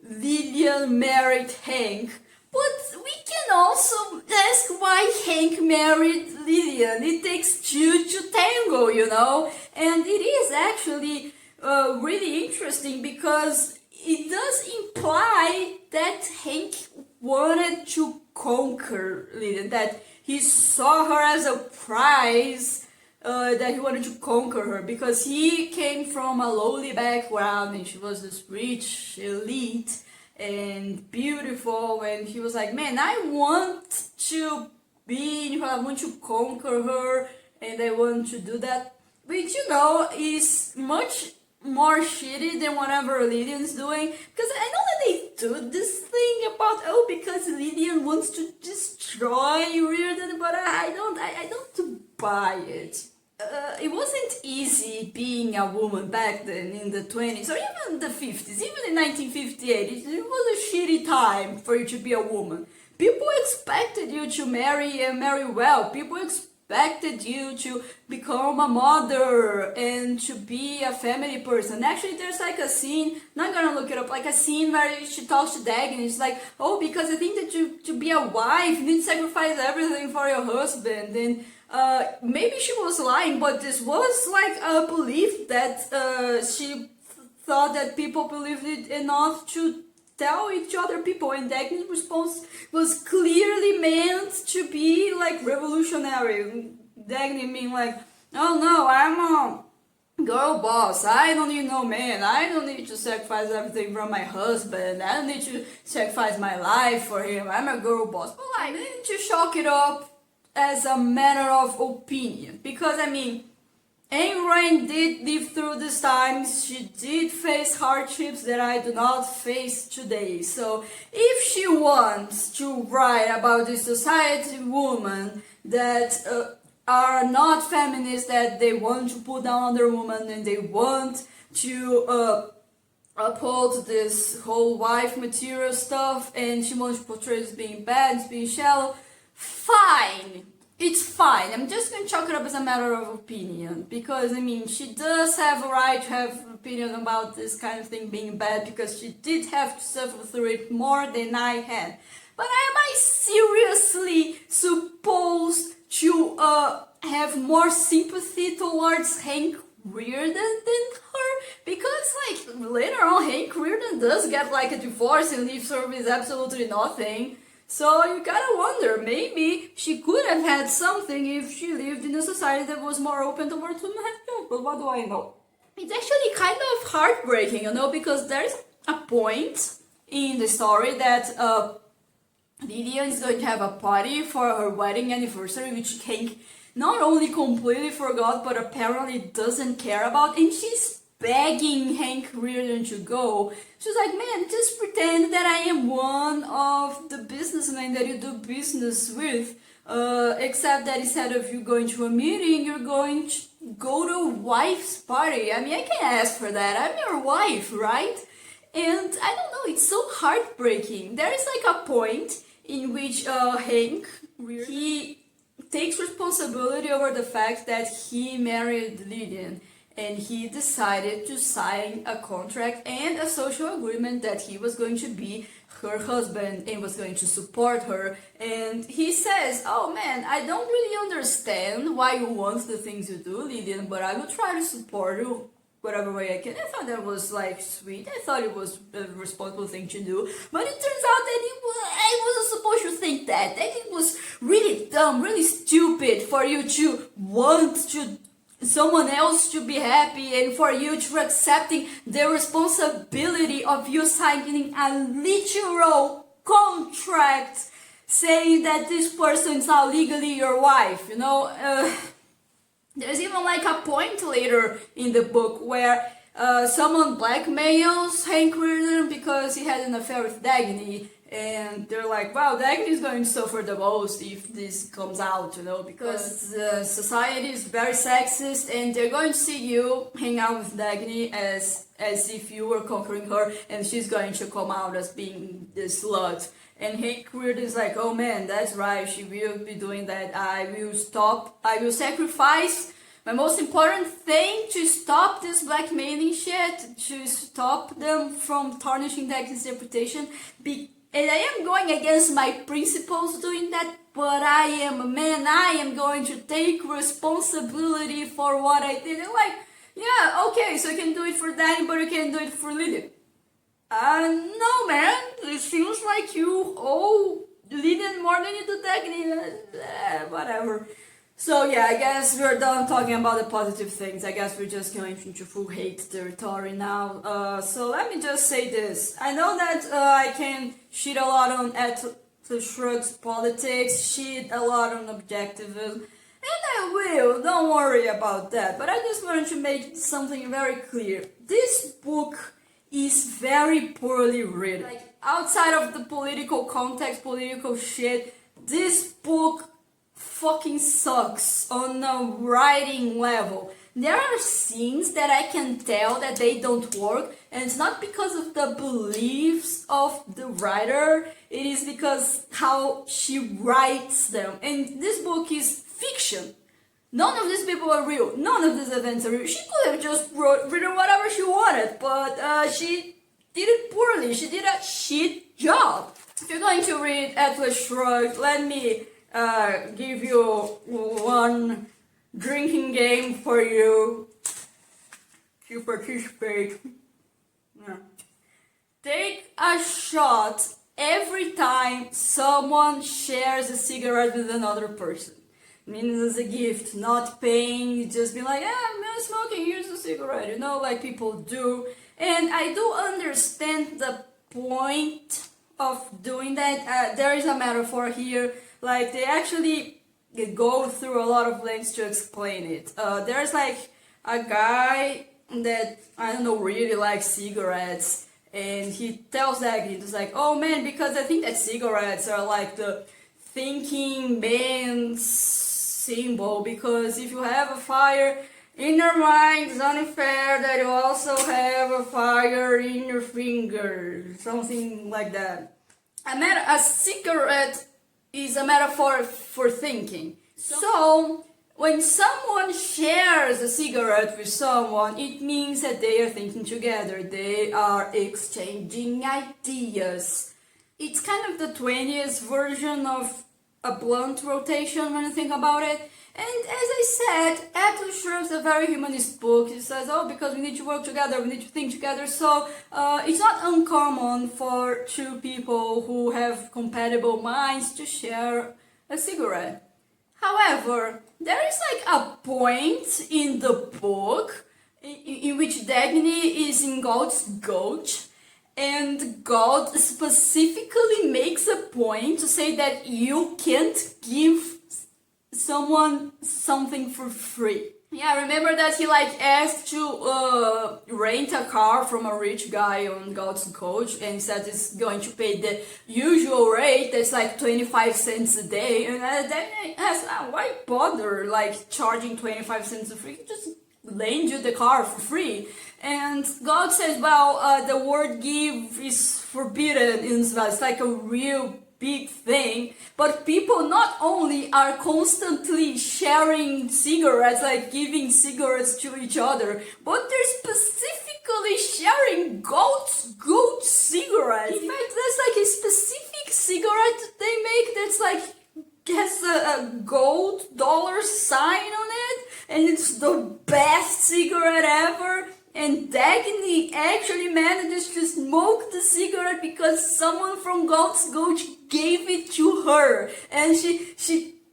Lillian married Hank, but we can also ask why Hank married Lillian. It takes two to tango, you know? And it is actually really interesting, because it does imply that Hank wanted to conquer Lillian, that he saw her as a prize, that he wanted to conquer her, because he came from a lowly background and she was this rich elite and beautiful, and he was like, man, I want to be, I want to conquer her, and I want to do that, which, you know, is much more shitty than whatever Lillian's doing, because I know that they do this thing about, oh, because Lillian wants to destroy Reardon, but I don't buy it. It wasn't easy being a woman back then in the 20s or even the 50s, even in 1958. It was a shitty time for you to be a woman. People expected you to marry and marry well. People expected you to become a mother and to be a family person. Actually, there's like a scene, not gonna look it up, like a scene where she talks to Dag and it's like, oh, because I think that to be a wife, you need to sacrifice everything for your husband. And maybe she was lying, but this was like a belief that she thought that people believed it enough to tell each other people, and Dagny's response was clearly meant to be like revolutionary. Dagny being like, oh no, I'm a girl boss, I don't need no man, I don't need to sacrifice everything from my husband, I don't need to sacrifice my life for him, I'm a girl boss. But like, I need to chalk it up as a matter of opinion, because I mean, Ayn Rand did live through these times, she did face hardships that I do not face today. So if she wants to write about this society woman that are not feminists, that they want to put down other women and they want to uphold this whole wife material stuff, and she wants to portray as being bad, being shallow, fine. It's fine. I'm just going to chalk it up as a matter of opinion, because I mean, she does have a right to have an opinion about this kind of thing being bad, because she did have to suffer through it more than I had. But am I seriously supposed to have more sympathy towards Hank Reardon than her? Because like later on Hank Reardon does get like a divorce and leaves her with absolutely nothing. So you gotta wonder, maybe she could have had something if she lived in a society that was more open towards women. But what do I know? It's actually kind of heartbreaking, you know, because there's a point in the story that Lydia is going to have a party for her wedding anniversary, which Hank not only completely forgot, but apparently doesn't care about, and she's begging Hank Reardon to go. She's like, man, just pretend that I am one of the businessmen that you do business with, except that instead of you going to a meeting, you're going to go to a wife's party. I mean, I can ask for that. I'm your wife, right? And I don't know, it's so heartbreaking. There is like a point in which Hank, he takes responsibility over the fact that he married Lydian, and he decided to sign a contract and a social agreement that he was going to be her husband and was going to support her. And he says, oh man, I don't really understand why you want the things you do, Lydian, but I will try to support you whatever way I can. I thought that was like sweet. I thought it was a responsible thing to do, but it turns out that I wasn't supposed to think that. That it was really dumb, really stupid for you to want to someone else to be happy and for you to accepting the responsibility of you signing a literal contract saying that this person is now legally your wife, you know. There's even like a point later in the book where someone blackmails Hank Reardon because he had an affair with Dagny, and they're like, wow, Dagny is going to suffer the most if this comes out, you know, because society is very sexist, and they're going to see you hang out with Dagny as if you were conquering her, and she's going to come out as being this slut. And Hank Reardon is like, oh man, that's right, she will be doing that. I will sacrifice my most important thing to stop this blackmailing shit, to stop them from tarnishing Dagny's reputation. And I am going against my principles doing that, but I am a man, I am going to take responsibility for what I did. And like, yeah, okay, so you can do it for Danny, but you can't do it for Lydia. No man, it seems like you owe Lydian more than you do Dagny. Whatever. So yeah, I guess we're done talking about the positive things. I guess we're just going into full hate territory now. So let me just say this. I know that I can shit a lot on Shrugged's politics, shit a lot on Objectivism, and I will, don't worry about that. But I just wanted to make something very clear. This book is very poorly written. Like, outside of the political context, political shit, this book fucking sucks on a writing level. There are scenes that I can tell that they don't work, and it's not because of the beliefs of the writer, it is because how she writes them. And this book is fiction. None of these people are real. None of these events are real. She could have just written whatever she wanted, but she did it poorly. She did a shit job. If you're going to read Atlas Shrugged, let me give you one drinking game for you to participate. Yeah. Take a shot every time someone shares a cigarette with another person. I mean, as a gift, not paying, just be like, I'm not smoking, here's a cigarette, you know, like people do. And I do understand the point of doing that. There is a metaphor here, like they actually go through a lot of lengths to explain it. There's like a guy that, I don't know, really likes cigarettes, and he tells that he's like, oh man, because I think that cigarettes are like the thinking man's symbol, because if you have a fire in your mind, it's only fair that you also have a fire in your finger, something like that. A cigarette is a metaphor for thinking. So when someone shares a cigarette with someone, it means that they are thinking together, they are exchanging ideas. It's kind of the 20th version of a blunt rotation when you think about it. And as I said, Atlas Shrugged is a very humanist book. It says, oh, because we need to work together, we need to think together. So it's not uncommon for two people who have compatible minds to share a cigarette. However, there is like a point in the book in which Dagny is in God's goat, and God specifically makes a point to say that you can't give someone something for free. Yeah, remember that he like asked to rent a car from a rich guy on God's coach, and he said he's going to pay the usual rate, that's like 25 cents a day. And then I asked, why bother like charging 25 cents a free? Just lend you the car for free. And God says, well, the word give is forbidden in Israel. It's like a real big thing, but people not only are constantly sharing cigarettes, like giving cigarettes to each other, but they're specifically sharing goat cigarettes. In fact, there's like a specific cigarette they make that's like has a gold dollar sign on it, and it's the best cigarette ever. And Dagny actually manages to smoke the cigarette because someone from God's Goat gave it to her. And she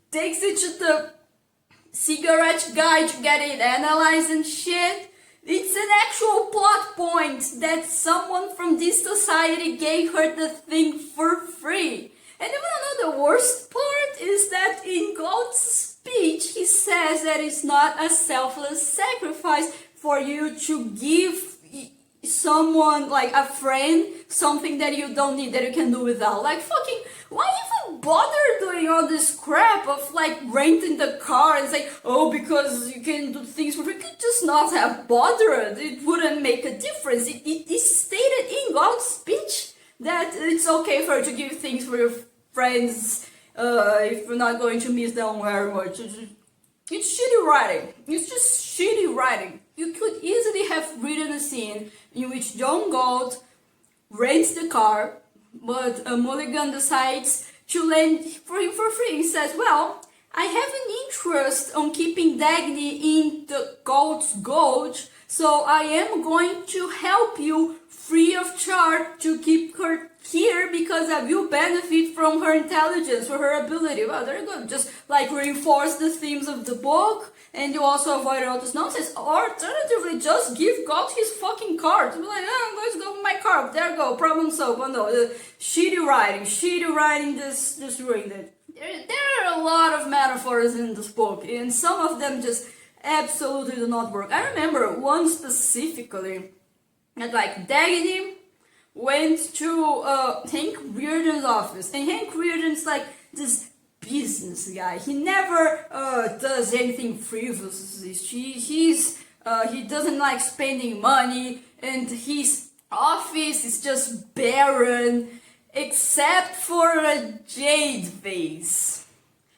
takes it to the cigarette guy to get it analyzed and shit. It's an actual plot point that someone from this society gave her the thing for free. And you wanna know the worst part is that in God's speech, he says that it's not a selfless sacrifice for you to give someone, like a friend, something that you don't need, that you can do without. Like, fucking, why even bother doing all this crap of like renting the car and say, oh, because you can do things for free? You could just not have bothered. It wouldn't make a difference. It is stated in God's speech that it's okay for you to give things for your friends if you're not going to miss them very much. It's shitty writing. It's just shitty writing. You could easily have written a scene in which John Gold rents the car, but Mulligan decides to lend for him for free. He says, well, I have an interest on keeping Dagny in the Gold's Gulch, so I am going to help you free of charge to keep her here because I will benefit from her intelligence, for her ability. Well, there you go. Just like reinforce the themes of the book, and you also avoid all this nonsense. Or alternatively, just give God his fucking card. Be like, I'm going to go with my card. There you go. Problem solved. Oh no, shitty writing just ruined it. There are a lot of metaphors in this book, and some of them just absolutely do not work. I remember one specifically that like Dagny went to Hank Reardens' office, and Hank Reardens like this business guy. He never does anything frivolous. He doesn't like spending money, and his office is just barren except for a jade vase.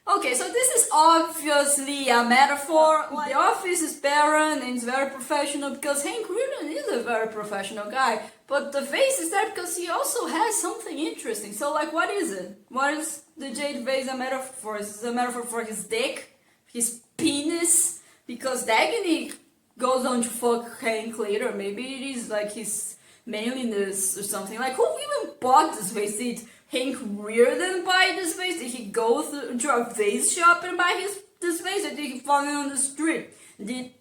Okay, so this is obviously a metaphor. The office is barren and it's very professional because Hank Reardon is a very professional guy. But the vase is there because he also has something interesting. So, like, what is it? What is the jade vase a metaphor for? Is it a metaphor for his dick? His penis? Because Dagny goes on to fuck Hank later. Maybe it is like his manliness or something. Like, who even bought this vase? Did Hank Reardon buy this vase? Did he go to a vase shop and buy this vase? Or did he find it on the street? Did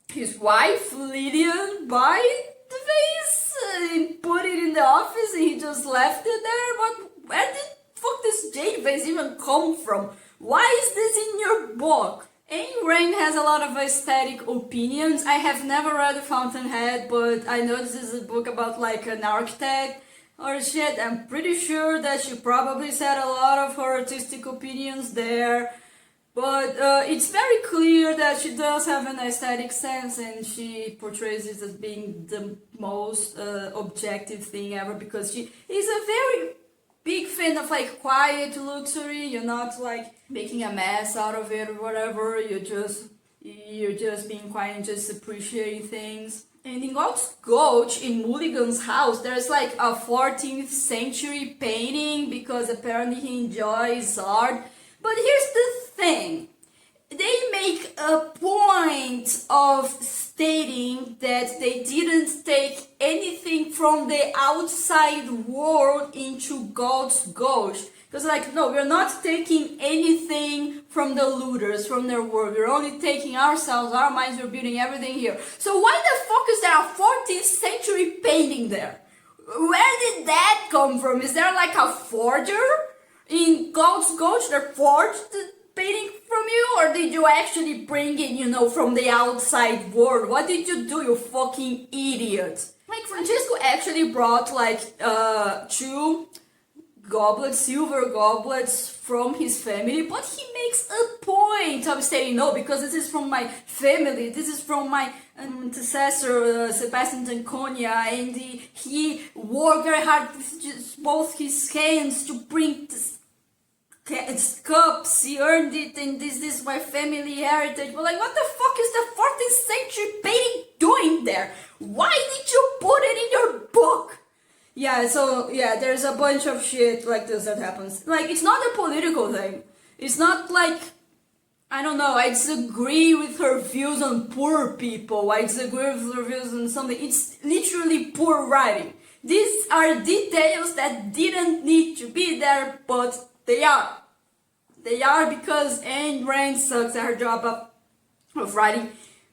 his wife Lillian buy the vase and put it in the office and he just left it there? But where did fuck this jade vase even come from? Why is this in your book? Ayn Rand has a lot of aesthetic opinions. I have never read The Fountainhead, but I know this is a book about like an architect or shit. I'm pretty sure that she probably said a lot of her artistic opinions there. But it's very clear that she does have an aesthetic sense, and she portrays it as being the most objective thing ever, because she is a very big fan of like quiet luxury. You're not like making a mess out of it or whatever. you're just being quiet and just appreciating things. And in God's Gulch, in Mulligan's house, there's like a 14th century painting because apparently he enjoys art. But here's the thing. They make a point of stating that they didn't take anything from the outside world into God's Gulch. Because like, no, we're not taking anything from the looters, from their world. We're only taking ourselves, our minds, we're building everything here. So why the fuck is there a 14th century painting there? Where did that come from? Is there like a forger in God's Gulch that forged the painting from you? Or did you actually bring it, you know, from the outside world? What did you do, you fucking idiot? Like, Francesco actually brought like two goblets, silver goblets from his family, but he makes a point of saying no, because this is from my family, this is from my antecessor Sebastian Anconia, and he worked very hard with just both his hands to bring this cups, he earned it, and this is my family heritage. But like, what the fuck is the 14th century painting doing there? Why did you put it in your book? Yeah, so, yeah, there's a bunch of shit like this that happens. Like, it's not a political thing. It's not like, I don't know, I disagree with her views on poor people. I disagree with her views on something. It's literally poor writing. These are details that didn't need to be there, but they are. They are because Ayn Rand sucks at her job of writing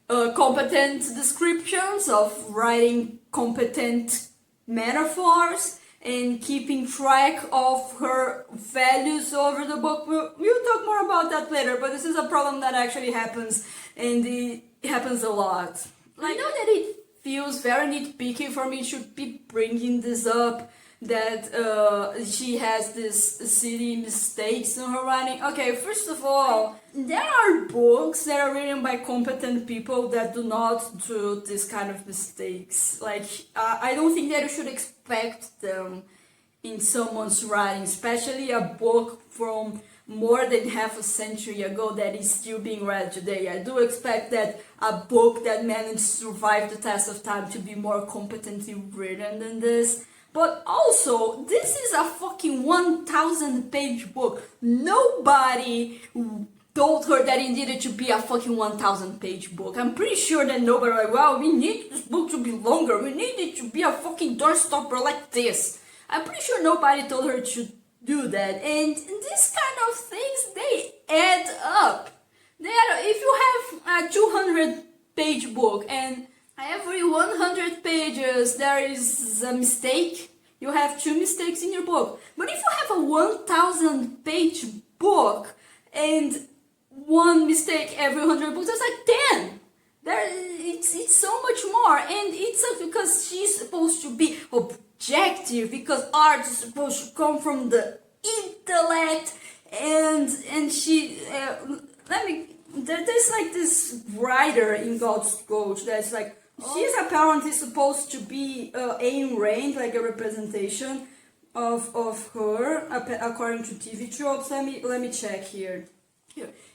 competent descriptions, of writing competent metaphors, and keeping track of her values over the book. We'll talk more about that later, but this is a problem that actually happens, and it happens a lot. I know that it feels very nitpicky for me to be bringing this up, that she has this silly mistakes in her writing. Okay, first of all, there are books that are written by competent people that do not do this kind of mistakes. Like, I don't think that you should expect them in someone's writing, especially a book from more than half a century ago that is still being read today. I do expect that a book that managed to survive the test of time to be more competently written than this. But also, this is a fucking 1,000-page book. Nobody told her that it needed to be a fucking 1,000-page book. I'm pretty sure that nobody was like, well, we need this book to be longer. We need it to be a fucking doorstopper like this. I'm pretty sure nobody told her to do that. And these kind of things, they add up. If you have a 200-page book and every 100 pages there is a mistake, you have 2 mistakes in your book. But if you have a 1,000-page book and 1 mistake every 100 books, that's like 10. It's so much more, and it's because she's supposed to be objective, because art is supposed to come from the intellect, and she there's like this writer in God's Gulch that's like, she's apparently supposed to be Ayn Rand, like a representation of her, according to TV tropes. Let me check here.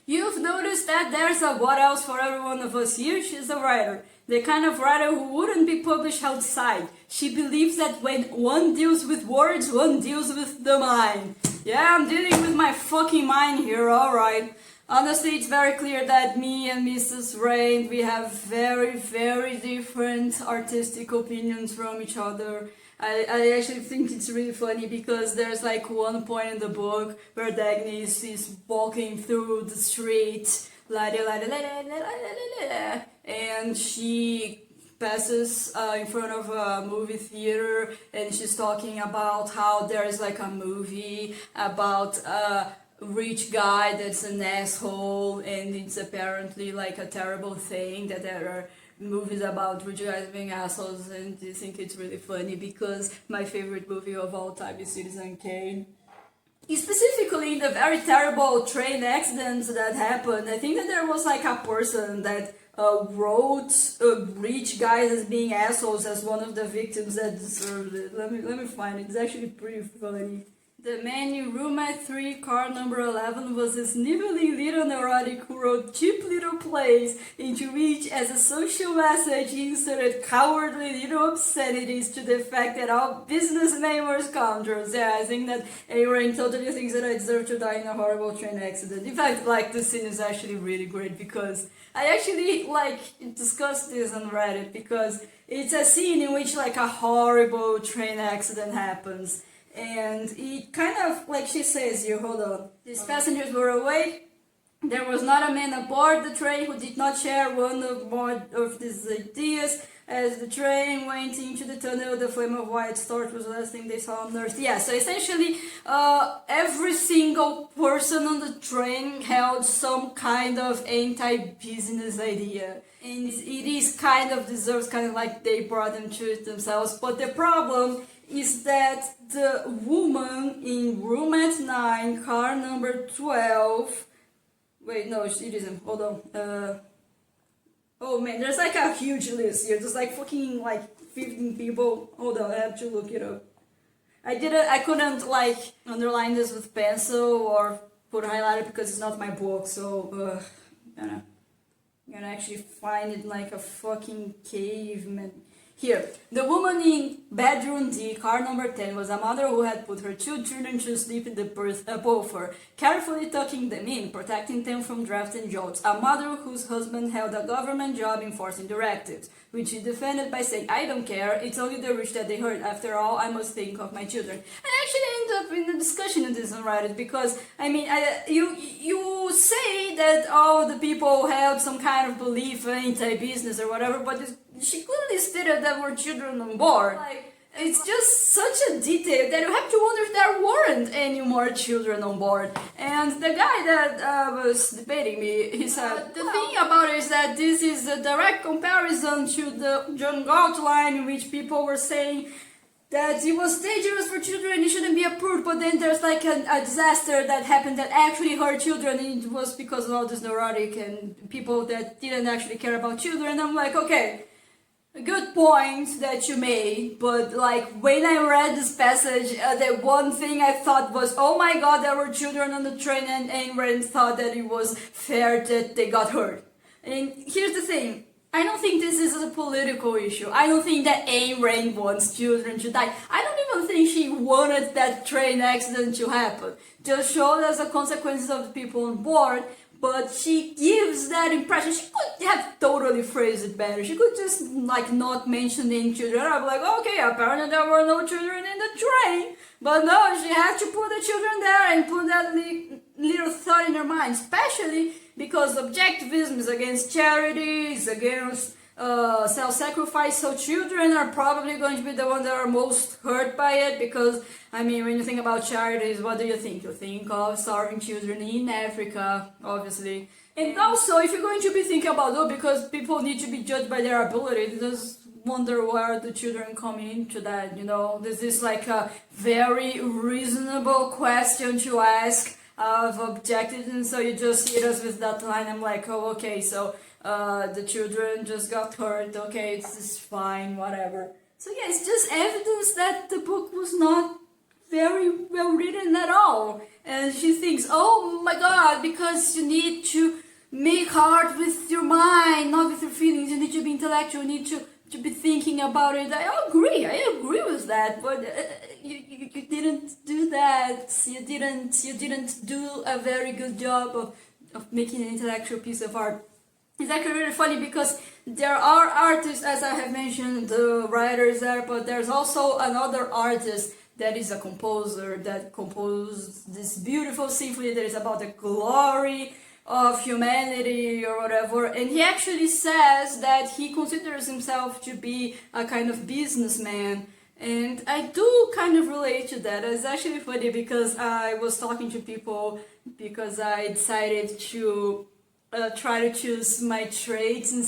You've noticed that there's a what else for every one of us here? She's a writer. The kind of writer who wouldn't be published outside. She believes that when one deals with words, one deals with the mind. Yeah, I'm dealing with my fucking mind here, alright. Honestly, it's very clear that me and Mrs. Rand, we have very, very different artistic opinions from each other. I actually think it's really funny because there's like one point in the book where Dagny is walking through the street, and she passes in front of a movie theater, and she's talking about how there is like a movie about rich guy that's an asshole, and it's apparently like a terrible thing that there are movies about rich guys being assholes, and I think it's really funny because my favorite movie of all time is Citizen Kane. Specifically, the very terrible train accidents that happened, I think that there was like a person that wrote rich guys as being assholes as one of the victims that deserved it. Let me find it. It's actually pretty funny. The man in room at 3, car number 11, was a sniveling little neurotic who wrote cheap little plays into which, as a social message, he inserted cowardly little obscenities to the fact that all businessmen were scoundrels. Yeah, I think that Aaron totally thinks that I deserve to die in a horrible train accident. In fact, like, this scene is actually really great because I actually, like, discussed this on Reddit because it's a scene in which, like, a horrible train accident happens. And it kind of, like she says here, hold on. These passengers were awake. There was not a man aboard the train who did not share one or more of these ideas. As the train went into the tunnel, the flame of white torch was the last thing they saw on Earth. Yeah, so essentially, every single person on the train held some kind of anti-business idea. And it is kind of deserves kind of like they brought them to it themselves. But the problem is that the woman in room at 9, car number 12... Wait, no, it isn't. Hold on. Oh man, there's like a huge list here. There's like fucking like 15 people. Hold on, I have to look it up. I couldn't like underline this with pencil or put highlighter because it's not my book, so I'm gonna actually find it like a fucking caveman. Here, the woman in bedroom D, car number 10, was a mother who had put her 2 children to sleep in the berth above her, carefully tucking them in, protecting them from drafts and jolts. A mother whose husband held a government job enforcing directives, which she defended by saying, "I don't care, it's only the rich that they hurt. After all, I must think of my children." And I actually end up in a discussion on this on Reddit because, I mean, you say that all the people have some kind of belief anti-business or whatever, but she clearly stated that were children on board. Like, it's just such a detail that you have to wonder if there weren't any more children on board. And the guy that was debating me, he said, the thing about it is that this is a direct comparison to the John Galt line in which people were saying that it was dangerous for children and it shouldn't be approved, but then there's like a disaster that happened that actually hurt children, and it was because of all this neurotic and people that didn't actually care about children. And I'm like, okay, good point that you made, but like when I read this passage, the one thing I thought was, oh my god, there were children on the train, and Ayn Rand thought that it was fair that they got hurt. And here's the thing, I don't think this is a political issue. I don't think that Ayn Rand wants children to die. I don't even think she wanted that train accident to happen. Just showed as a consequence of the people on board. But she gives that impression. She could have totally phrased it better. She could just like not mention any children. I'm like, okay, apparently there were no children in the train. But no, she had to put the children there and put that little thought in her mind. Especially because objectivism is against charity, is against self-sacrifice. So children are probably going to be the ones that are most hurt by it, because I mean, when you think about charities, what do you think? You think of starving children in Africa, obviously. And also, if you're going to be thinking about, because people need to be judged by their ability, just wonder where the children come into that, you know? This is like a very reasonable question to ask of objectives, and so you just hit us with that line. I'm like, oh, okay, so the children just got hurt, okay, it's fine, whatever. So yeah, it's just evidence that the book was not very well written at all. And she thinks, oh my god, because you need to make art with your mind, not with your feelings, you need to be intellectual, you need to be thinking about it. I agree with that, but you didn't do that. You didn't do a very good job of making an intellectual piece of art. It's actually really funny because there are artists, as I have mentioned, the writers there, but there's also another artist that is a composer that composed this beautiful symphony that is about the glory of humanity or whatever, and he actually says that he considers himself to be a kind of businessman, and I do kind of relate to that. It's actually funny because I was talking to people because I decided to try to choose my traits in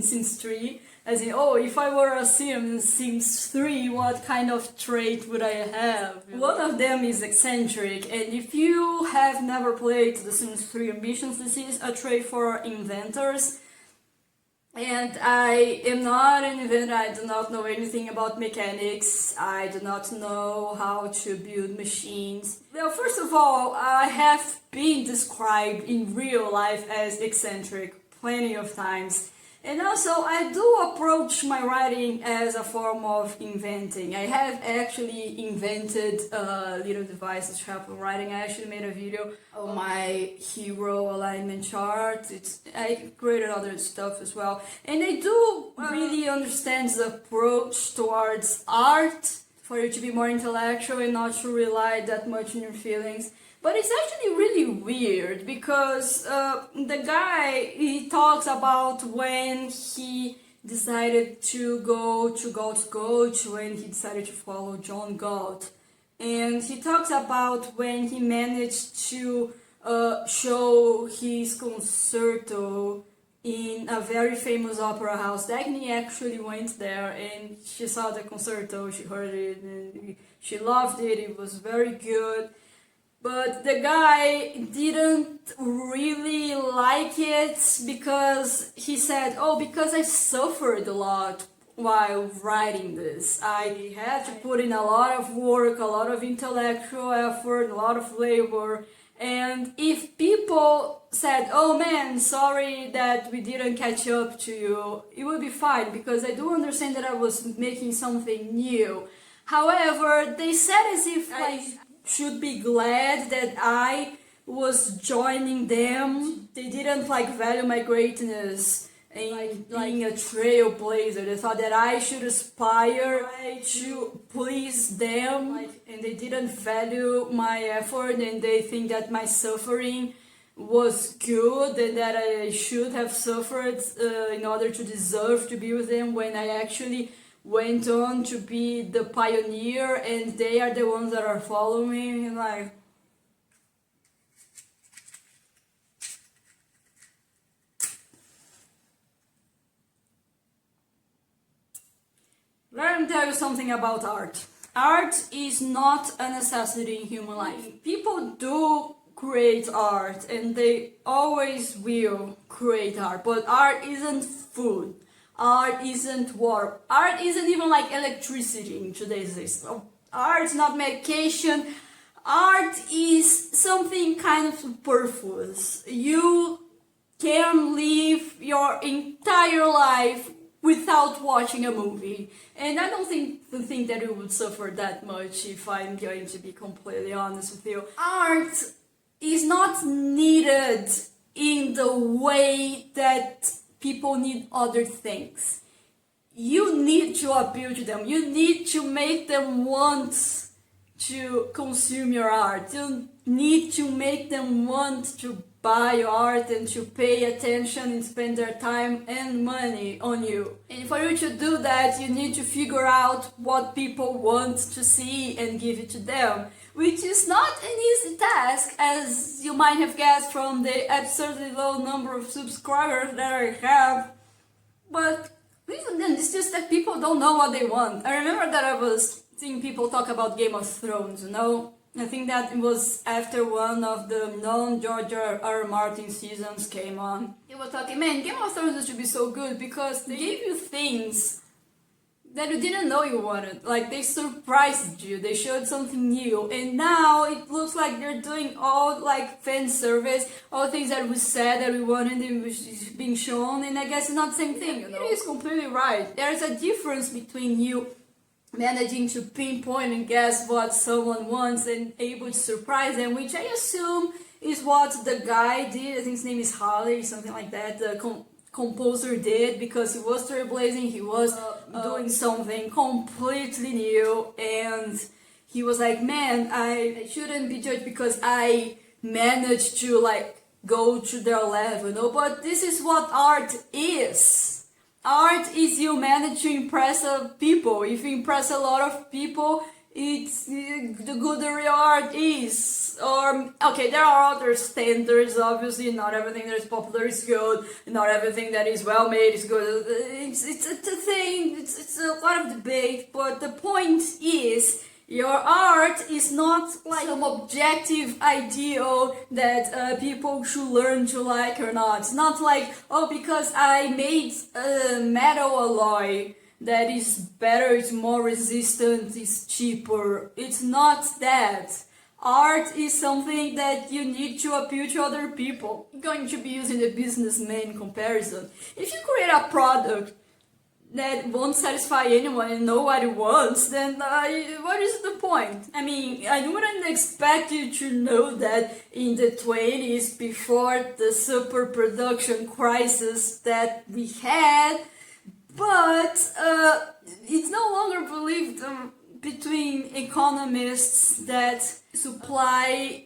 Sims 3, as in, oh, if I were a Sim in Sims 3, what kind of trait would I have? One of them is eccentric, and if you have never played The Sims 3 Ambitions, this is a trait for inventors. And I am not an inventor, I do not know anything about mechanics, I do not know how to build machines. Well, first of all, I have been described in real life as eccentric plenty of times. And also, I do approach my writing as a form of inventing. I have actually invented little devices to help with writing. I actually made a video of my hero alignment chart. I created other stuff as well. And I do really understand the approach towards art for you to be more intellectual and not to rely that much on your feelings. But it's actually really weird because the guy, he talks about when he decided to go to Galt's coach, when he decided to follow John Galt. And he talks about when he managed to show his concerto in a very famous opera house. Dagny actually went there and she saw the concerto, she heard it, and she loved it, it was very good. But the guy didn't really like it because he said, oh, because I suffered a lot while writing this. I had to put in a lot of work, a lot of intellectual effort, a lot of labor. And if people said, oh man, sorry that we didn't catch up to you, it would be fine because I do understand that I was making something new. However, they said as if I should be glad that I was joining them. They didn't value my greatness and being a trailblazer. They thought that I should aspire to please them, and they didn't value my effort, and they think that my suffering was good and that I should have suffered in order to deserve to be with them, when I actually went on to be the pioneer and they are the ones that are following. And let me tell you something about art. Art is not a necessity in human life. People do create art and they always will create art, but art isn't food. Art isn't water. Art isn't even like electricity in today's system. Art is not medication. Art is something kind of superfluous. You can live your entire life without watching a movie. And I don't think that you would suffer that much, if I'm going to be completely honest with you. Art is not needed in the way that people need other things. You need to appeal to them. You need to make them want to consume your art. You need to make them want to buy your art and to pay attention and spend their time and money on you. And for you to do that, you need to figure out what people want to see and give it to them, which is not an easy task, as you might have guessed from the absurdly low number of subscribers that I have. But even then, it's just that people don't know what they want. I remember that I was seeing people talk about Game of Thrones, you know? I think that it was after one of the non-George R. Martin seasons came on. He was talking, man, Game of Thrones used to be so good because they gave you things that you didn't know you wanted. Like, they surprised you, they showed something new, and now it looks like they're doing all fan service, all things that we said that we wanted and was being shown, and I guess it's not the same thing, you know? It is completely right. There's a difference between you managing to pinpoint and guess what someone wants and able to surprise them, which I assume is what the guy did. I think his name is Holly, something like that. The composer did, because he was trailblazing, he was doing something completely new, and he was like, man, I shouldn't be judged because I managed to go to their level, you know? But this is what art is. Art is you manage to impress people. If you impress a lot of people, it's the gooder your art is. Or, okay, there are other standards, obviously. Not everything that is popular is good. Not everything that is well made is good. It's a thing. It's a lot of debate. But the point is Your art is not like some objective ideal that people should learn to like or not. It's not like, oh, because I made a metal alloy that is better, it's more resistant, it's cheaper. It's not that. Art is something that you need to appeal to other people. You're going to be using the businessman comparison. If you create a product that won't satisfy anyone and nobody wants, then what is the point? I mean, I wouldn't expect you to know that in the 20s, before the super production crisis that we had, but it's no longer believed between economists that supply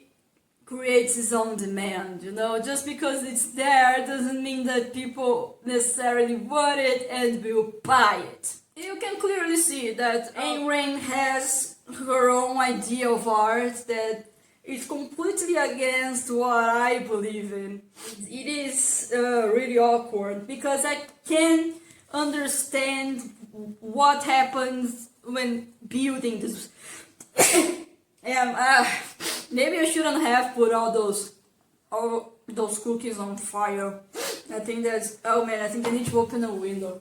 creates its own demand, just because it's there doesn't mean that people necessarily want it and will buy it. You can clearly see that Ayn Rand has her own idea of art that is completely against what I believe in. It is really awkward because I can't understand what happens when building this. Maybe I shouldn't have put all those cookies on fire. I think I think I need to open a window.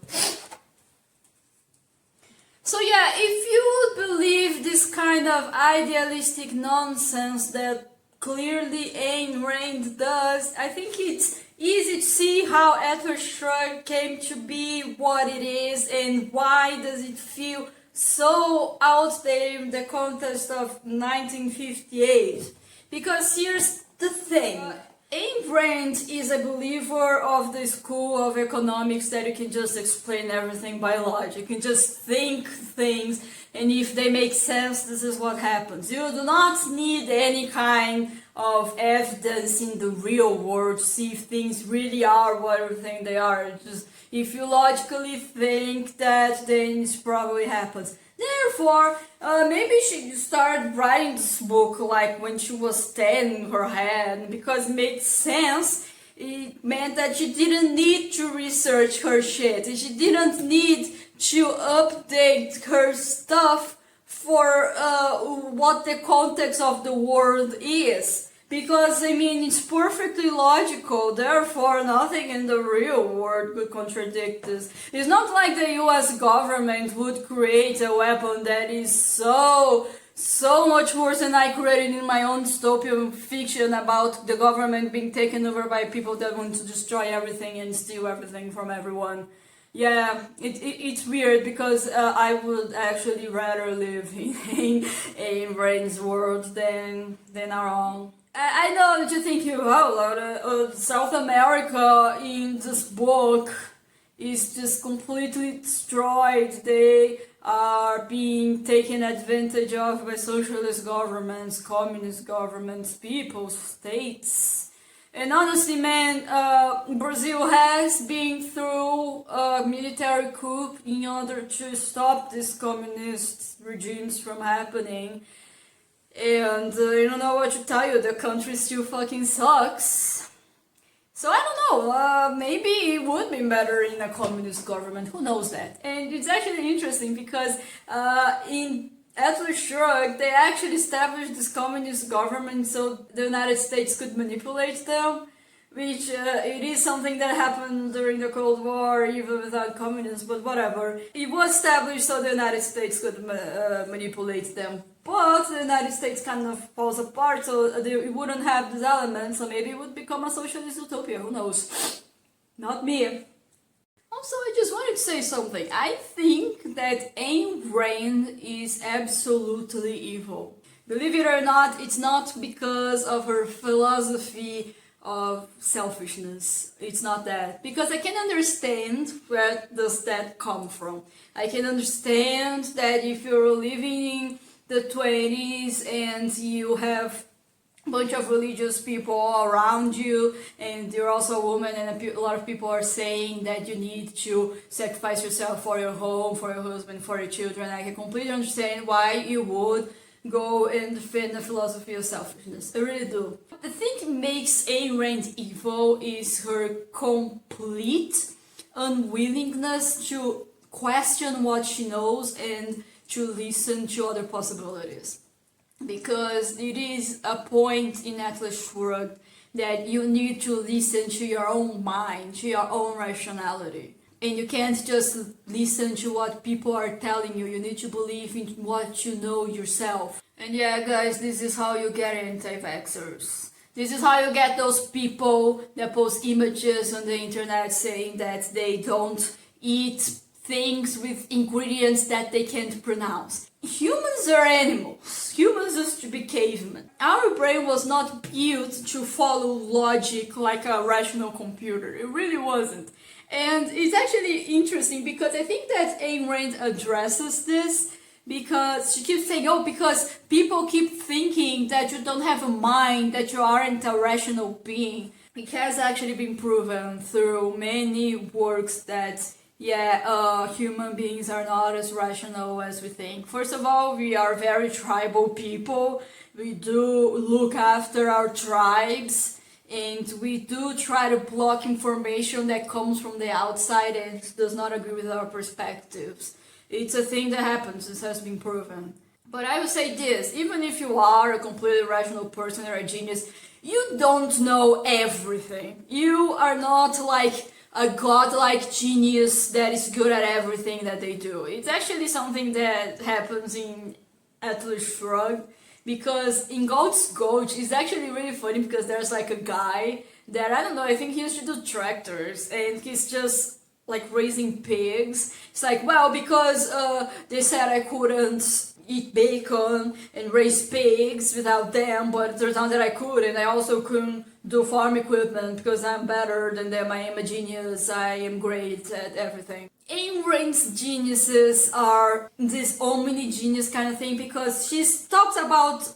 So yeah, if you would believe this kind of idealistic nonsense that clearly Ayn Rand does, I think it's easy to see how Shrugged came to be what it is and why does it feel so out there in the context of 1958. Because here's the thing. Ayn Rand is a believer of the school of economics that you can just explain everything by logic. You can just think things, and if they make sense, this is what happens. You do not need any kind of evidence in the real world to see if things really are what you think they are. Just if you logically think that, then it probably happens. Therefore, maybe she started writing this book like when she was 10 in her head, because it made sense. It meant that she didn't need to research her shit. She didn't need to update her stuff for what the context of the world is. Because, I mean, it's perfectly logical, therefore nothing in the real world could contradict this. It's not like the US government would create a weapon that is so much worse than I created in my own dystopian fiction about the government being taken over by people that want to destroy everything and steal everything from everyone. Yeah, it's weird because I would actually rather live in Ayn Rand's world than our own. I know that you're thinking, wow, South America in this book is just completely destroyed. They are being taken advantage of by socialist governments, communist governments, people, states. And honestly, man, Brazil has been through a military coup in order to stop these communist regimes from happening. And I don't know what to tell you, the country still fucking sucks. So I don't know, maybe it would be better in a communist government, who knows that? And it's actually interesting because in Atlas Shrugged, they actually established this communist government so the United States could manipulate them, which it is something that happened during the Cold War, even without communism, but whatever. It was established so the United States could manipulate them. But the United States kind of falls apart, so it wouldn't have this element, so maybe it would become a socialist utopia, who knows? Not me. Also, I just wanted to say something. I think that Ayn Rand is absolutely evil. Believe it or not, it's not because of her philosophy of selfishness. It's not that. Because I can understand where does that come from. I can understand that if you're living in the 20s and you have a bunch of religious people around you and you're also a woman and a lot of people are saying that you need to sacrifice yourself for your home, for your husband, for your children. I can completely understand why you would go and defend the philosophy of selfishness. I really do. The thing that makes Ayn Rand evil is her complete unwillingness to question what she knows and to listen to other possibilities. Because it is a point in Atlas Shrugged that you need to listen to your own mind, to your own rationality. And you can't just listen to what people are telling you. You need to believe in what you know yourself. And yeah, guys, this is how you get anti-vaxxers. This is how you get those people that post images on the internet saying that they don't eat things with ingredients that they can't pronounce. Humans are animals. Humans used to be cavemen. Our brain was not built to follow logic like a rational computer. It really wasn't. And it's actually interesting because I think that Ayn Rand addresses this, because she keeps saying, oh, because people keep thinking that you don't have a mind, that you aren't a rational being. It has actually been proven through many works that human beings are not as rational as we think. First of all, we are very tribal people. We do look after our tribes, and we do try to block information that comes from the outside and does not agree with our perspectives. It's a thing that happens. This has been proven. But I would say this, even if you are a completely rational person or a genius, you don't know everything. You are not like a godlike genius that is good at everything that they do. It's actually something that happens in Atlas Shrugged, because in God's Gulch it's actually really funny, because there's like a guy that, I don't know, I think he used to do tractors, and he's just like raising pigs. It's like, well, because they said I couldn't eat bacon and raise pigs without them, but it turns out that I could, and I also couldn't do farm equipment because I'm better than them. I am a genius. I am great at everything. Ayn Rand's geniuses are this omni-genius kind of thing, because she talks about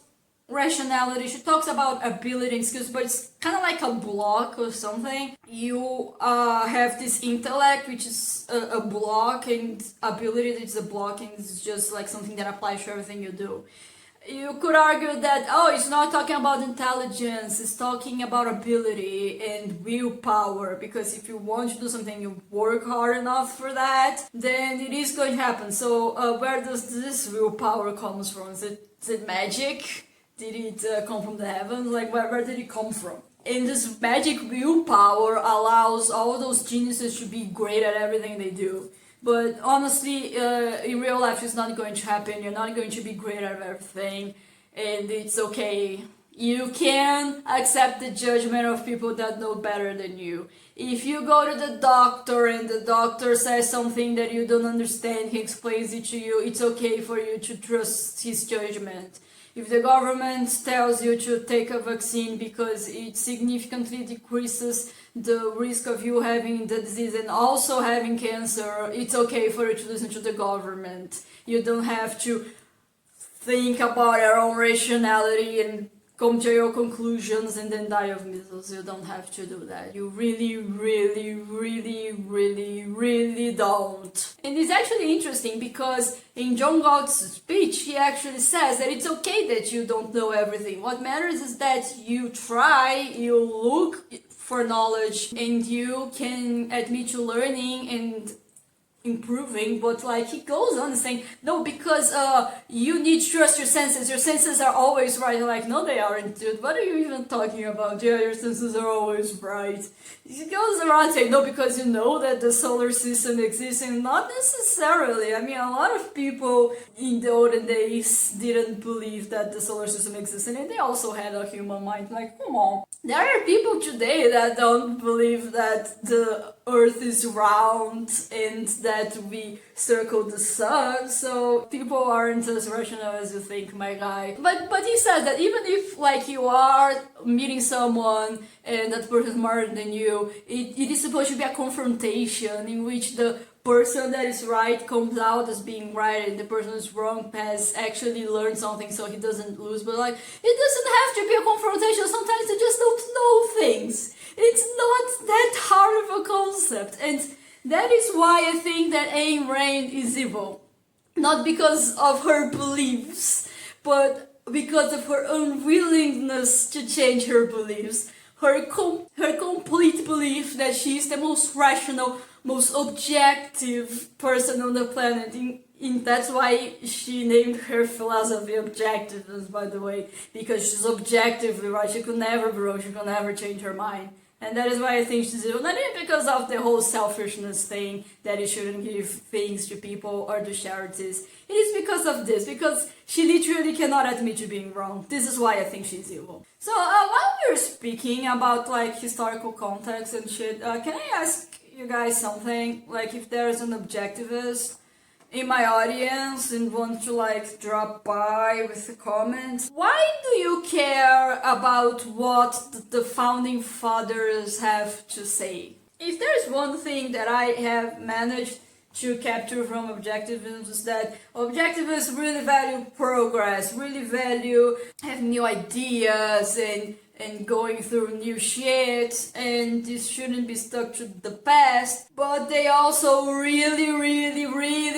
rationality, she talks about ability and skills, but it's kind of like a block or something. You have this intellect, which is a block, and ability, it's a block, and it's just like something that applies to everything you do. You could argue that, oh, it's not talking about intelligence, it's talking about ability and willpower, because if you want to do something, you work hard enough for that, then it is going to happen. So where does this willpower comes from? Is it magic? Did it come from the heavens? Like, where did it come from? And this magic willpower allows all those geniuses to be great at everything they do. But honestly, in real life, it's not going to happen. You're not going to be great at everything, and it's okay. You can accept the judgment of people that know better than you. If you go to the doctor and the doctor says something that you don't understand, he explains it to you, it's okay for you to trust his judgment. If the government tells you to take a vaccine because it significantly decreases the risk of you having the disease and also having cancer, it's okay for you to listen to the government. You don't have to think about your own rationality and come to your conclusions and then die of measles. You don't have to do that. You really, really, really, really, really don't. And it's actually interesting because in John Galt's speech, he actually says that it's okay that you don't know everything. What matters is that you try, you look for knowledge, and you can admit to learning and improving. But like, he goes on saying, no, because you need to trust your senses are always right. You're like, no, they aren't, dude, what are you even talking about? Yeah, your senses are always right. He goes around saying, no, because you know that the solar system exists, and not necessarily. I mean, a lot of people in the olden days didn't believe that the solar system existed, and they also had a human mind. Like, come on. There are people today that don't believe that the Earth is round and that we circle the sun, so people aren't as rational as you think, my guy. But he says that even if like you are meeting someone and that person is smarter than you, it is supposed to be a confrontation in which the person that is right comes out as being right and the person who's wrong has actually learned something so he doesn't lose. But like, it doesn't have to be a confrontation. Sometimes you just don't know things. It's not that hard of a concept, and that is why I think that Ayn Rand is evil. Not because of her beliefs, but because of her unwillingness to change her beliefs. Her complete belief that she is the most rational, most objective person on the planet, And that's why she named her philosophy Objectivist, by the way, because she's objectively right. She could never be wrong, she could never change her mind. And that is why I think she's evil. Not even because of the whole selfishness thing, that you shouldn't give things to people or to charities. It is because of this, because she literally cannot admit to being wrong. This is why I think she's evil. So while we're speaking about like historical context and shit, can I ask you guys something? Like, if there's an objectivist in my audience and want to like drop by with a comment, why do you care about what the founding fathers have to say? If there's one thing that I have managed to capture from objectivism, is that objectivists really value progress, really value having new ideas and going through new shit, and this shouldn't be stuck to the past, but they also really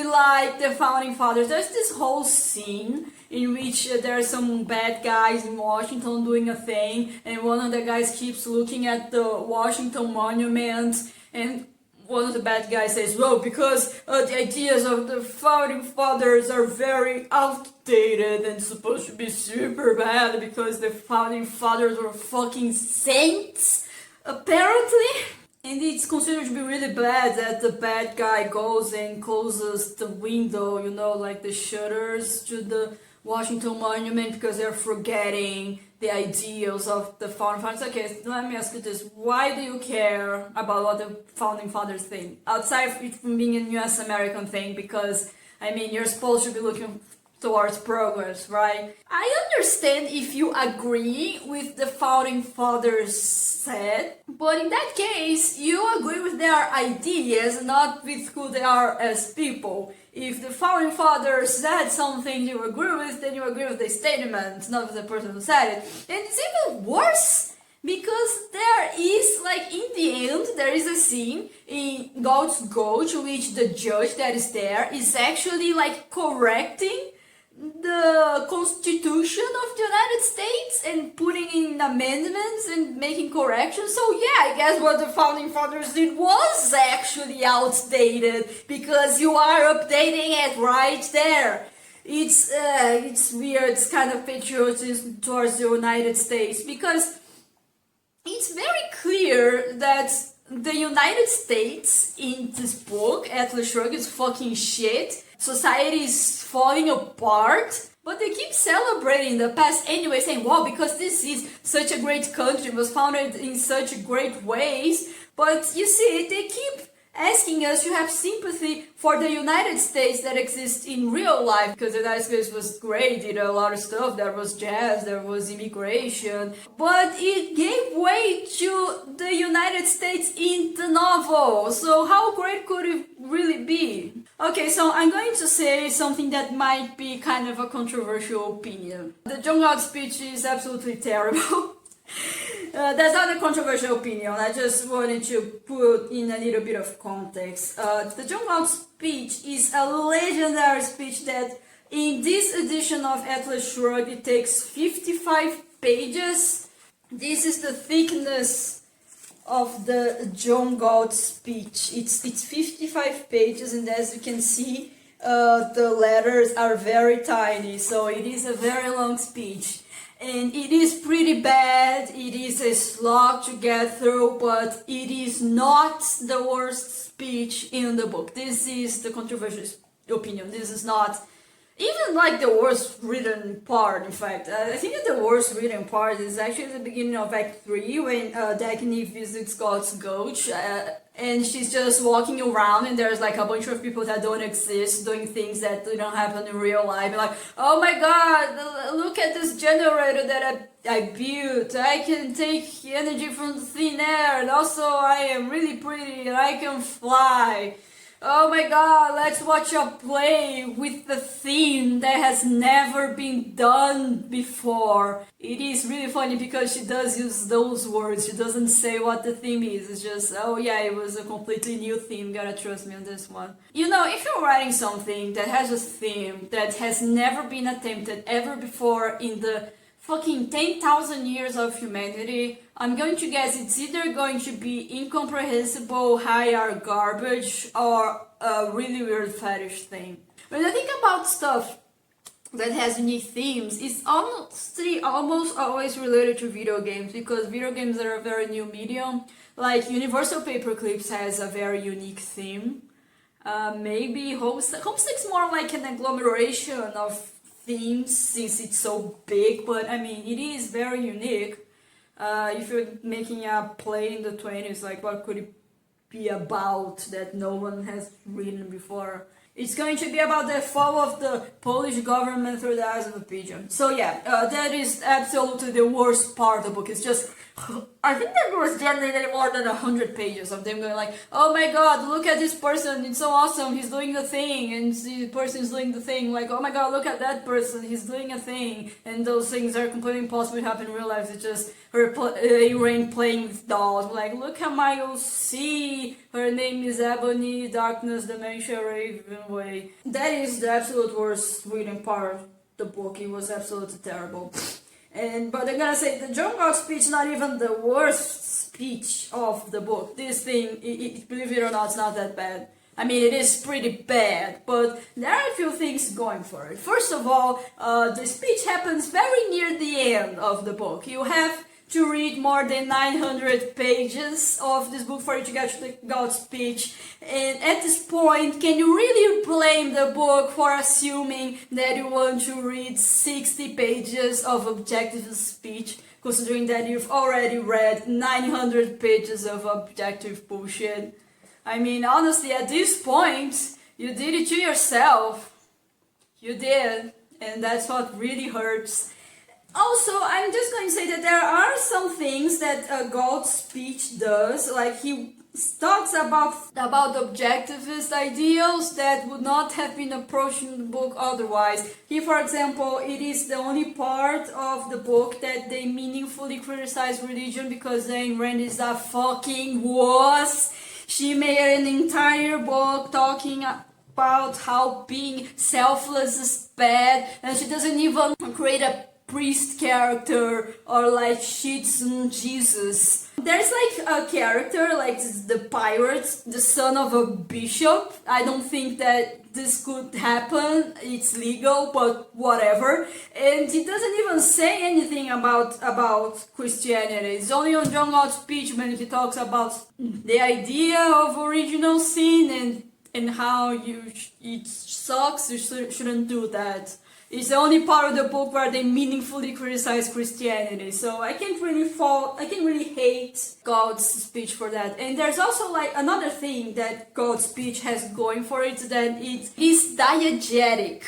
like the founding fathers. There's this whole scene in which there are some bad guys in Washington doing a thing, and one of the guys keeps looking at the Washington Monument, and one of the bad guys says, well, because the ideas of the founding fathers are very outdated and supposed to be super bad because the founding fathers were fucking saints, apparently. And it's considered to be really bad that the bad guy goes and closes the window, you know, like the shutters to the Washington Monument, because they're forgetting the ideals of the founding fathers. Okay, let me ask you this. Why do you care about what the founding fathers think? Outside of it from being a US American thing, because, I mean, you're supposed to be looking towards progress, right? I understand if you agree with the founding fathers said, but in that case, you agree with their ideas, not with who they are as people. If the founding fathers said something you agree with, then you agree with the statement, not with the person who said it. And it's even worse, because there is, like, in the end, there is a scene in God's Gulch which the judge that is there is actually, like, correcting the Constitution of the United States and putting in amendments and making corrections. So yeah, I guess what the founding fathers did was actually outdated, because you are updating it right there. It's weird. It's kind of patriotism towards the United States, because it's very clear that the United States in this book, Atlas Shrugged, is fucking shit. Society is falling apart, but they keep celebrating the past anyway, saying, wow, because this is such a great country, was founded in such great ways. But you see, they keep asking us to have sympathy for the United States that exists in real life, because the United States was great, did a lot of stuff, there was jazz, there was immigration, but it gave way to the United States in the novel. So how great could it really be? Okay, so I'm going to say something that might be kind of a controversial opinion. The John Galt speech is absolutely terrible. That's not a controversial opinion. I just wanted to put in a little bit of context. The John Galt speech is a legendary speech that in this edition of Atlas Shrugged, it takes 55 pages. This is the thickness of the John Galt speech. It's 55 pages, and as you can see, the letters are very tiny, so it is a very long speech. And it is pretty bad, it is a slog to get through, but it is not the worst speech in the book. This is the controversial opinion. This is not even like the worst written part, in fact. I think that the worst written part is actually the beginning of Act 3, when Dagny visits God's Gulch, and she's just walking around, and there's like a bunch of people that don't exist doing things that don't happen in real life. And like, oh my god, look at this generator that I built. I can take energy from the thin air, and also I am really pretty, and I can fly. Oh my god, let's watch a play with the theme that has never been done before. It is really funny because she does use those words. She doesn't say what the theme is. It's just, oh yeah, it was a completely new theme. Gotta trust me on this one. You know, if you're writing something that has a theme that has never been attempted ever before in the fucking 10,000 years of humanity, I'm going to guess it's either going to be incomprehensible, high art garbage, or a really weird fetish thing. When I think about stuff that has unique themes, it's almost always related to video games, because video games are a very new medium. Like Universal Paperclips has a very unique theme. Maybe Homestick's more like an agglomeration of themes since it's so big, but I mean, it is very unique. If you're making a play in the 20s, like what could it be about that no one has written before? It's going to be about the fall of the Polish government through the eyes of a pigeon. So yeah, that is absolutely the worst part of the book. It's just, I think there was generally more than 100 pages of them going like, oh my god, look at this person, it's so awesome, he's doing a thing, and the person is doing the thing, like, oh my god, look at that person, he's doing a thing, and those things are completely impossible to happen in real life. It's just Elaine playing with dolls, like, look at my OC, her name is Ebony, Darkness, Dementia, Ravenway. That is the absolute worst reading part of the book. It was absolutely terrible. But I'm gonna say the John Galt speech, not even the worst speech of the book. This thing, believe it or not, it's not that bad. I mean, it is pretty bad, but there are a few things going for it. First of all, the speech happens very near the end of the book. You have to read more than 900 pages of this book for you to get to the Galt speech. And at this point, can you really blame the book for assuming that you want to read 60 pages of Objectivist speech, considering that you've already read 900 pages of objective bullshit? I mean, honestly, at this point, you did it to yourself. You did, and that's what really hurts. Also, I'm just going to say that there are some things that Galt's speech does, like he talks about objectivist ideals that would not have been approached in the book otherwise. He, for example, it is the only part of the book that they meaningfully criticize religion, because Ayn Rand is a fucking wuss. She made an entire book talking about how being selfless is bad, and she doesn't even create a priest character or like shits on Jesus. There's like a character like the pirate, the son of a bishop. I don't think that this could happen. It's legal, but whatever. And he doesn't even say anything about Christianity. It's only on John Galt's speech when he talks about the idea of original sin and how it sucks. You shouldn't do that. It's the only part of the book where they meaningfully criticize Christianity. So I can't really hate Galt's speech for that. And there's also like another thing that Galt's speech has going for it, that it is diegetic.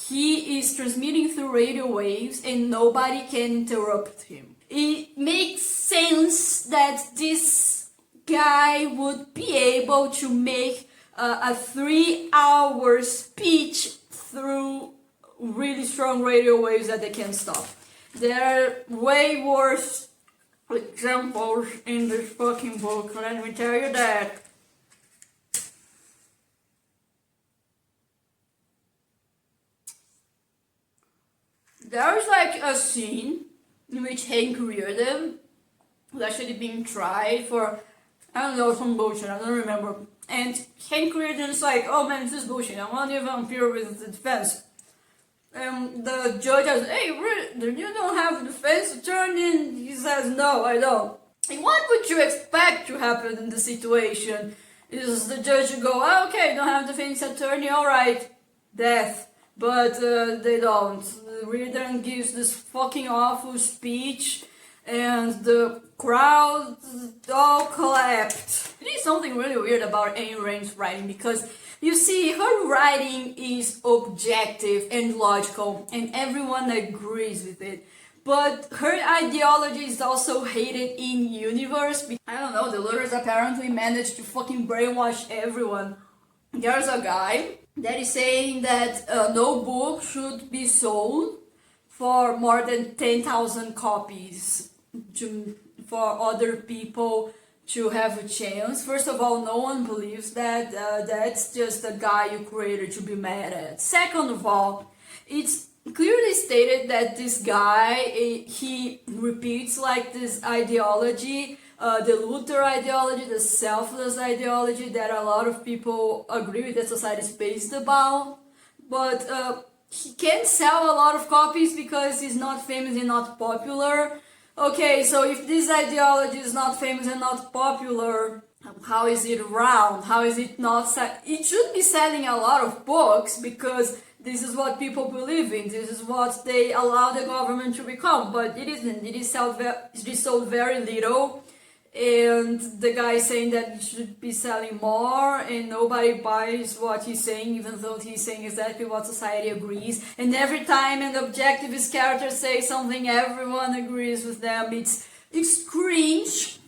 He is transmitting through radio waves and nobody can interrupt him. It makes sense that this guy would be able to make a 3-hour speech through really strong radio waves that they can't stop. There are way worse examples in this fucking book, let me tell you that. There's like a scene in which Hank Reardon was actually being tried for, I don't know, some bullshit, I don't remember. And Hank Reardon's like, oh man, this is bullshit, I want to even appear with the defense. The judge says, hey, you don't have a defense attorney? And he says, no, I don't. And what would you expect to happen in the situation? Is the judge go, oh, okay, you don't have a defense attorney, alright, death. But they don't. Reardon gives this fucking awful speech, and the crowd all clapped. It is something really weird about Ayn Rand's writing, because you see, her writing is objective and logical, and everyone agrees with it. But her ideology is also hated in universe. I don't know, the Luthers apparently managed to fucking brainwash everyone. There's a guy that is saying that no book should be sold for more than 10,000 copies for other people to have a chance. First of all, no one believes that. That's just a guy you created to be mad at. Second of all, it's clearly stated that this guy, he repeats like this ideology, the Luther ideology, the selfless ideology that a lot of people agree with that society is based about. but he can't sell a lot of copies because he's not famous and not popular. Okay, so if this ideology is not famous and not popular, how is it around? How is it not it should be selling a lot of books because this is what people believe in. This is what they allow the government to become. But it isn't. It is sold very little. And the guy is saying that it should be selling more, and nobody buys what he's saying, even though he's saying exactly what society agrees. And every time an objectivist character says something, everyone agrees with them. It's cringe.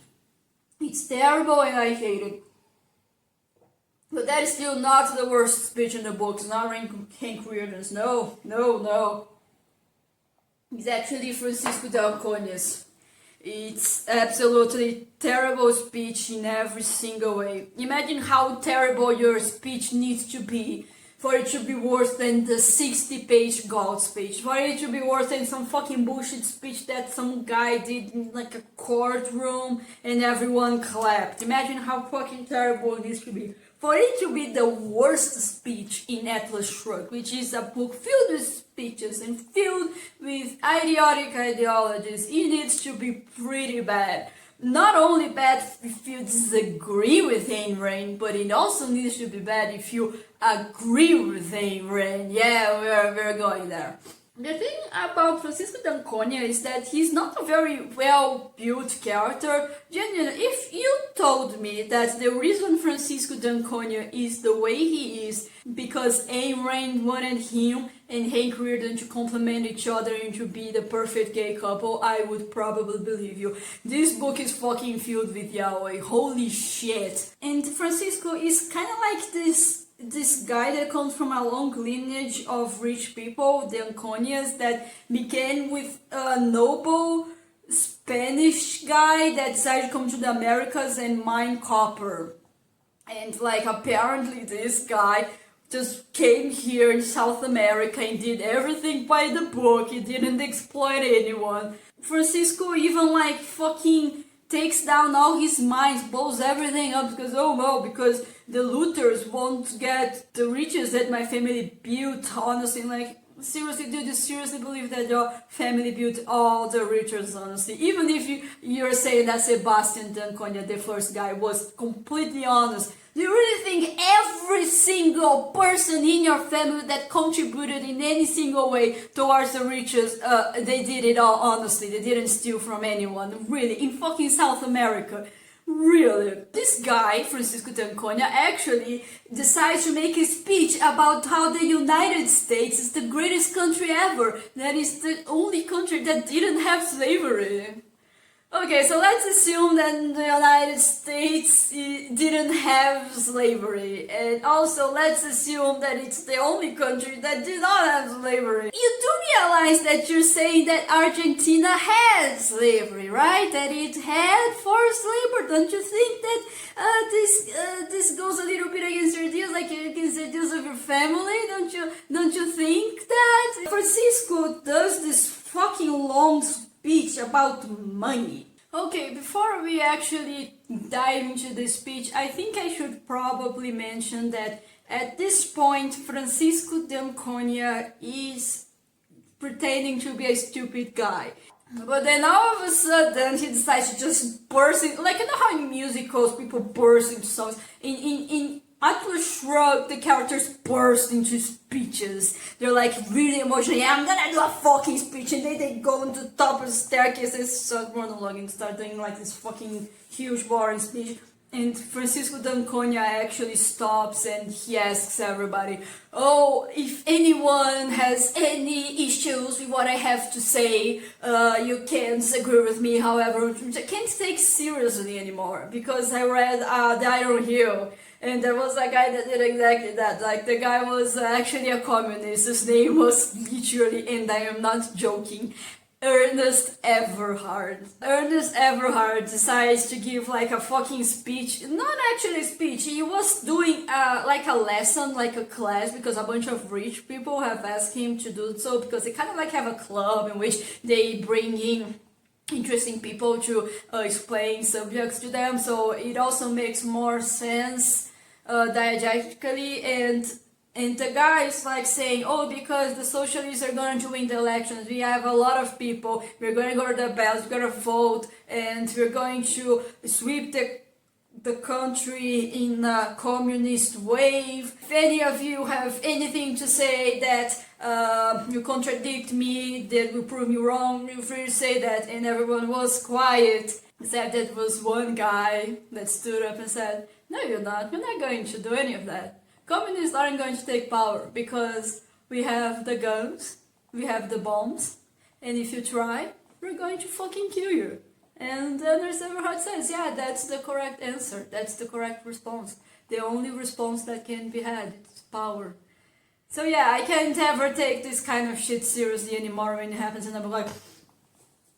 It's terrible, and I hate it. But that is still not the worst speech in the book. It's not Hank Reardens. No. It's actually Francisco d'Anconia's. It's absolutely terrible speech in every single way. Imagine how terrible your speech needs to be for it to be worse than the 60-page God speech. For it to be worse than some fucking bullshit speech that some guy did in like a courtroom and everyone clapped. Imagine how fucking terrible it needs to be. For it to be the worst speech in Atlas Shrugged, which is a book filled with speeches and filled with idiotic ideologies, it needs to be pretty bad. Not only bad if you disagree with Ayn Rand, but it also needs to be bad if you agree with Ayn Rand. Yeah, we're going there. The thing about Francisco d'Anconia is that he's not a very well-built character. Genuinely, if you told me that the reason Francisco d'Anconia is the way he is because Ayn Rand wanted him and Hank Rearden to complement each other and to be the perfect gay couple, I would probably believe you. This book is fucking filled with yaoi. Holy shit. And Francisco is kind of like this guy that comes from a long lineage of rich people, the Anconias, that began with a noble Spanish guy that decided to come to the Americas and mine copper. And like apparently this guy just came here in South America and did everything by the book. He didn't exploit anyone. Francisco even like fucking takes down all his mines, blows everything up because, oh no, because the looters won't get the riches that my family built. Honestly, like, seriously, do you seriously believe that your family built all the riches, honestly? Even if you're saying that Sebastian d'Anconia, the first guy, was completely honest, do you really think every single person in your family that contributed in any single way towards the riches, they did it all honestly? They didn't steal from anyone, really, in fucking South America. Really, this guy, Francisco d'Anconia, actually decides to make a speech about how the United States is the greatest country ever. That is the only country that didn't have slavery. Okay, so let's assume that the United States didn't have slavery. And also, let's assume that it's the only country that did not have slavery. You do realize that you're saying that Argentina had slavery, right? That it had forced labor. Don't you think that this goes a little bit against your deals, like against the deals of your family? Don't you think that? Francisco does this fucking long speech about money. Okay, before we actually dive into the speech, I think I should probably mention that at this point, Francisco d'Anconia is pretending to be a stupid guy. But then all of a sudden, he decides to just burst in, like, you know how in musicals people burst into songs? In Atlas Shrugged, the characters burst into speeches. They're like really emotional. Yeah, I'm gonna do a fucking speech, and then they go to the top of the staircase and start monologuing and start doing like this fucking huge boring speech. And Francisco d'Anconia actually stops and he asks everybody, oh, if anyone has any issues with what I have to say, you can disagree with me, however, I can't take seriously anymore, because I read The Iron Heel, and there was a guy that did exactly that. Like, the guy was actually a communist. His name was literally, and I am not joking, Ernest Everhard. Ernest Everhard decides to give like a fucking speech, not actually a speech, he was doing like a lesson, like a class, because a bunch of rich people have asked him to do so, because they kind of like have a club in which they bring in interesting people to explain subjects to them, so it also makes more sense didactically. And And the guy is like saying, oh, because the socialists are going to win the elections, we have a lot of people, we're going to go to the ballots, we're going to vote, and we're going to sweep the country in a communist wave. If any of you have anything to say that you contradict me, that will prove me wrong, you're free to say that. And everyone was quiet, except that was one guy that stood up and said, no, you're not going to do any of that. Communists aren't going to take power because we have the guns, we have the bombs, and if you try, we're going to fucking kill you. And Anders Everhart says, yeah, that's the correct answer, that's the correct response. The only response that can be had is power. So yeah, I can't ever take this kind of shit seriously anymore when it happens, and I'm like,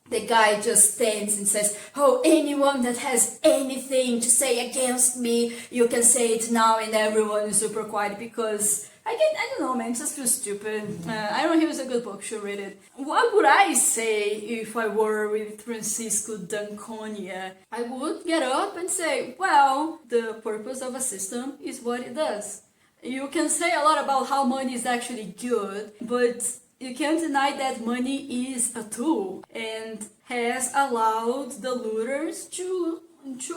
the guy just stands and says, oh, anyone that has anything to say against me, you can say it now, and everyone is super quiet because I don't know, man, it just feels stupid. Iron Hill is a good book, should read it. What would I say if I were with Francisco D'Anconia? I would get up and say, well, the purpose of a system is what it does. You can say a lot about how money is actually good, but you can't deny that money is a tool and has allowed the looters to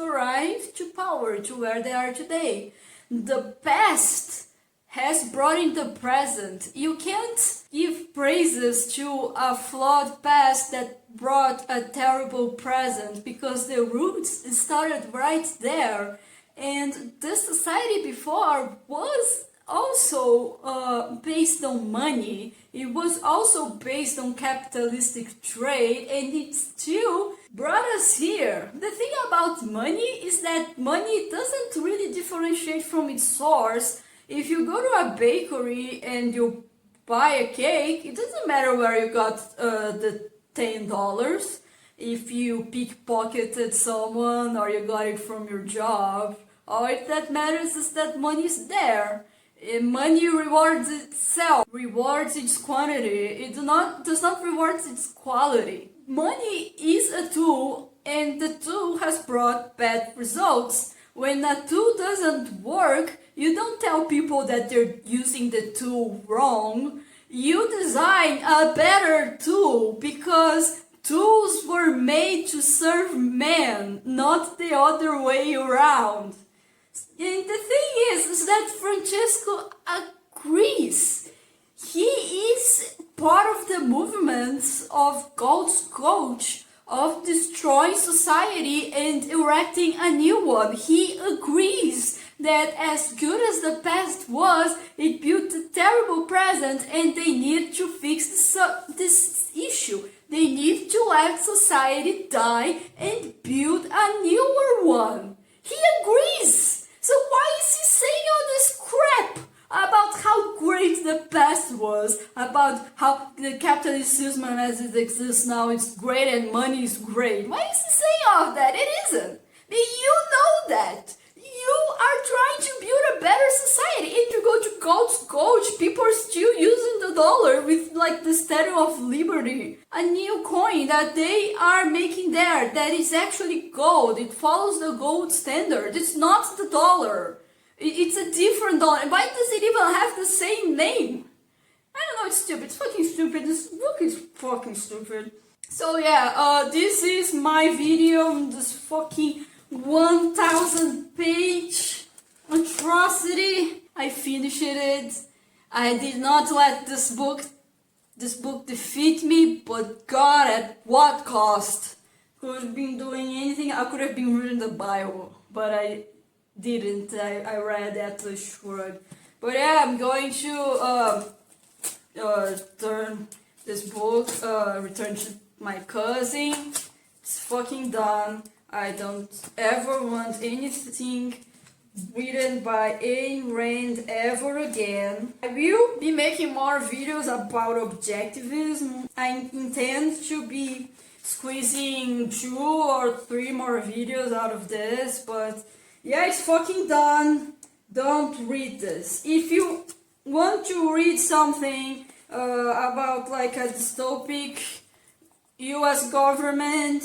arrive to power, to where they are today. The past has brought in the present. You can't give praises to a flawed past that brought a terrible present because the roots started right there. And the society before was also based on money. It was also based on capitalistic trade, and it still brought us here. The thing about money is that money doesn't really differentiate from its source. If you go to a bakery and you buy a cake, it doesn't matter where you got the $10. If you pickpocketed someone or you got it from your job, all that matters is that money is there. Money rewards itself, rewards its quantity. It does not reward its quality. Money is a tool, and the tool has brought bad results. When a tool doesn't work, you don't tell people that they're using the tool wrong. You design a better tool because tools were made to serve man, not the other way around. And the thing is that Francesco agrees. He is part of the movement of God's coach of destroying society and erecting a new one. He agrees that as good as the past was, it built a terrible present, and they need to fix this issue. They need to let society die and build a newer one. He agrees. So why is he saying all this crap about how great the past was, about how the capitalist system as it exists now is great and money is great? Why is he saying all of that? It isn't. You know that. You are trying to build a better society. If you go to God's coach, people are still using the dollar with like the Statue of Liberty, a new coin that they are making there that is actually gold. It follows the gold standard. It's not the dollar. It's a different dollar. Why does it even have the same name? I don't know, it's stupid. It's fucking stupid. This book is fucking stupid. So yeah, this is my video on this fucking 1,000 page atrocity. I finished it. I did not let this book defeat me, but God, at what cost? Could have been doing anything. I could have been reading the Bible, but I didn't. I read Atlas Shrugged. But yeah, I'm going to turn this book, return to my cousin. It's fucking done. I don't ever want anything written by Ayn Rand ever again. I will be making more videos about objectivism. I intend to be squeezing 2 or 3 more videos out of this, but yeah, it's fucking done. Don't read this. If you want to read something about like a dystopic US government,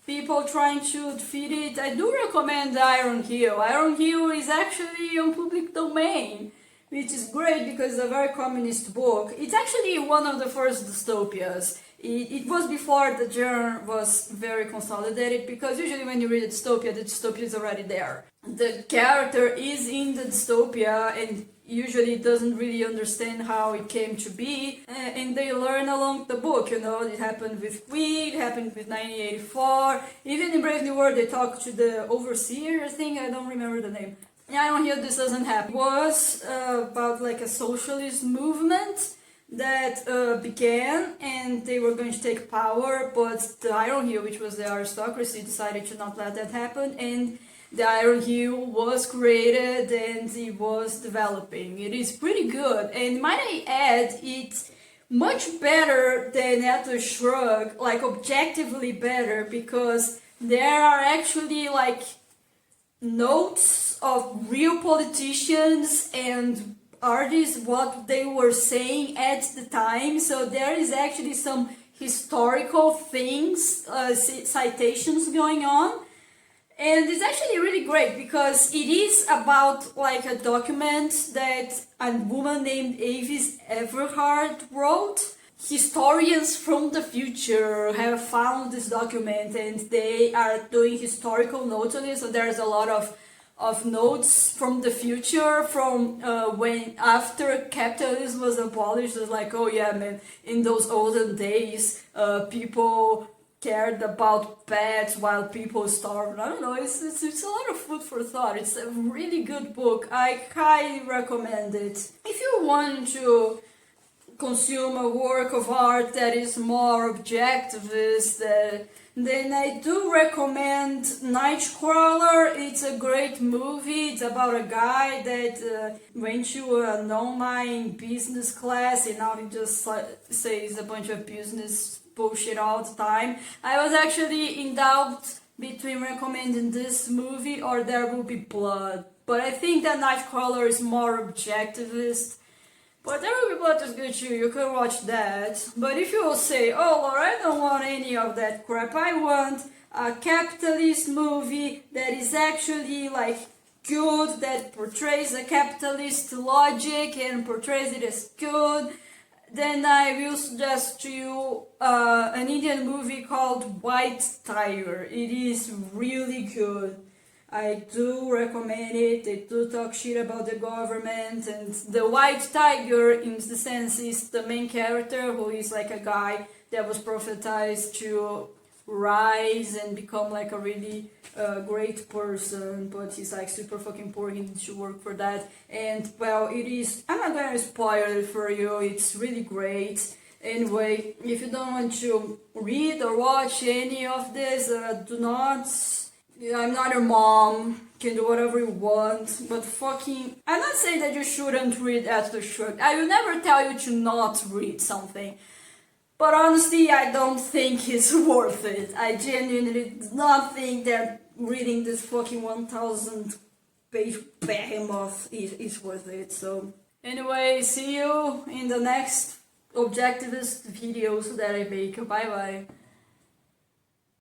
people trying to defeat it, I do recommend Iron Hill. Iron Hill is actually on public domain. which is great because it's a very communist book. It's actually one of the first dystopias. It was before the genre was very consolidated, because usually when you read a dystopia, the dystopia is already there. The character is in the dystopia and usually doesn't really understand how it came to be, and they learn along the book. You know, it happened with Queen, it happened with 1984, even in Brave New World they talk to the overseer, I think, I don't remember the name. I don't hear this doesn't happen. It was about like a socialist movement that began, and they were going to take power, but the Iron Heel, which was the aristocracy, decided to not let that happen, and the Iron Heel was created and it was developing. It is pretty good, and might I add, it's much better than Atlas Shrugged, like objectively better, because there are actually like notes of real politicians and artists, what they were saying at the time. So there is actually some historical things, citations going on. And it's actually really great because it is about like a document that a woman named Avis Everhard wrote. Historians from the future have found this document and they are doing historical notes on it. So there's a lot of notes from the future, from when after capitalism was abolished. It's like, oh yeah, man, in those olden days, people cared about pets while people starved. I don't know, it's a lot of food for thought. It's a really good book. I highly recommend it. If you want to consume a work of art that is more objectivist, then I do recommend Nightcrawler. It's a great movie. It's about a guy that went to an online business class and now he just says a bunch of business bullshit all the time. I was actually in doubt between recommending this movie or There Will Be Blood, but I think that Nightcrawler is more objectivist. But There Will Be Blood is good too, you can watch that. But if you will say, oh Laura, I don't want any of that crap, I want a capitalist movie that is actually like good, that portrays a capitalist logic and portrays it as good, then I will suggest to you an Indian movie called White Tiger. It is really good. I do recommend it. They do talk shit about the government, and the White Tiger, in the sense, is the main character, who is like a guy that was prophetized to rise and become like a really great person, but he's like super fucking poor. He needs to work for that. And well, it is, I'm not gonna spoil it for you, it's really great. Anyway, if you don't want to read or watch any of this, do not, I'm not your mom, you can do whatever you want, but fucking, I'm not saying that you shouldn't read Atlas Shrugged. I will never tell you to not read something. But honestly, I don't think it's worth it. I genuinely do not think that reading this fucking 1,000 page behemoth is worth it. So anyway, see you in the next Objectivist videos that I make. Bye bye.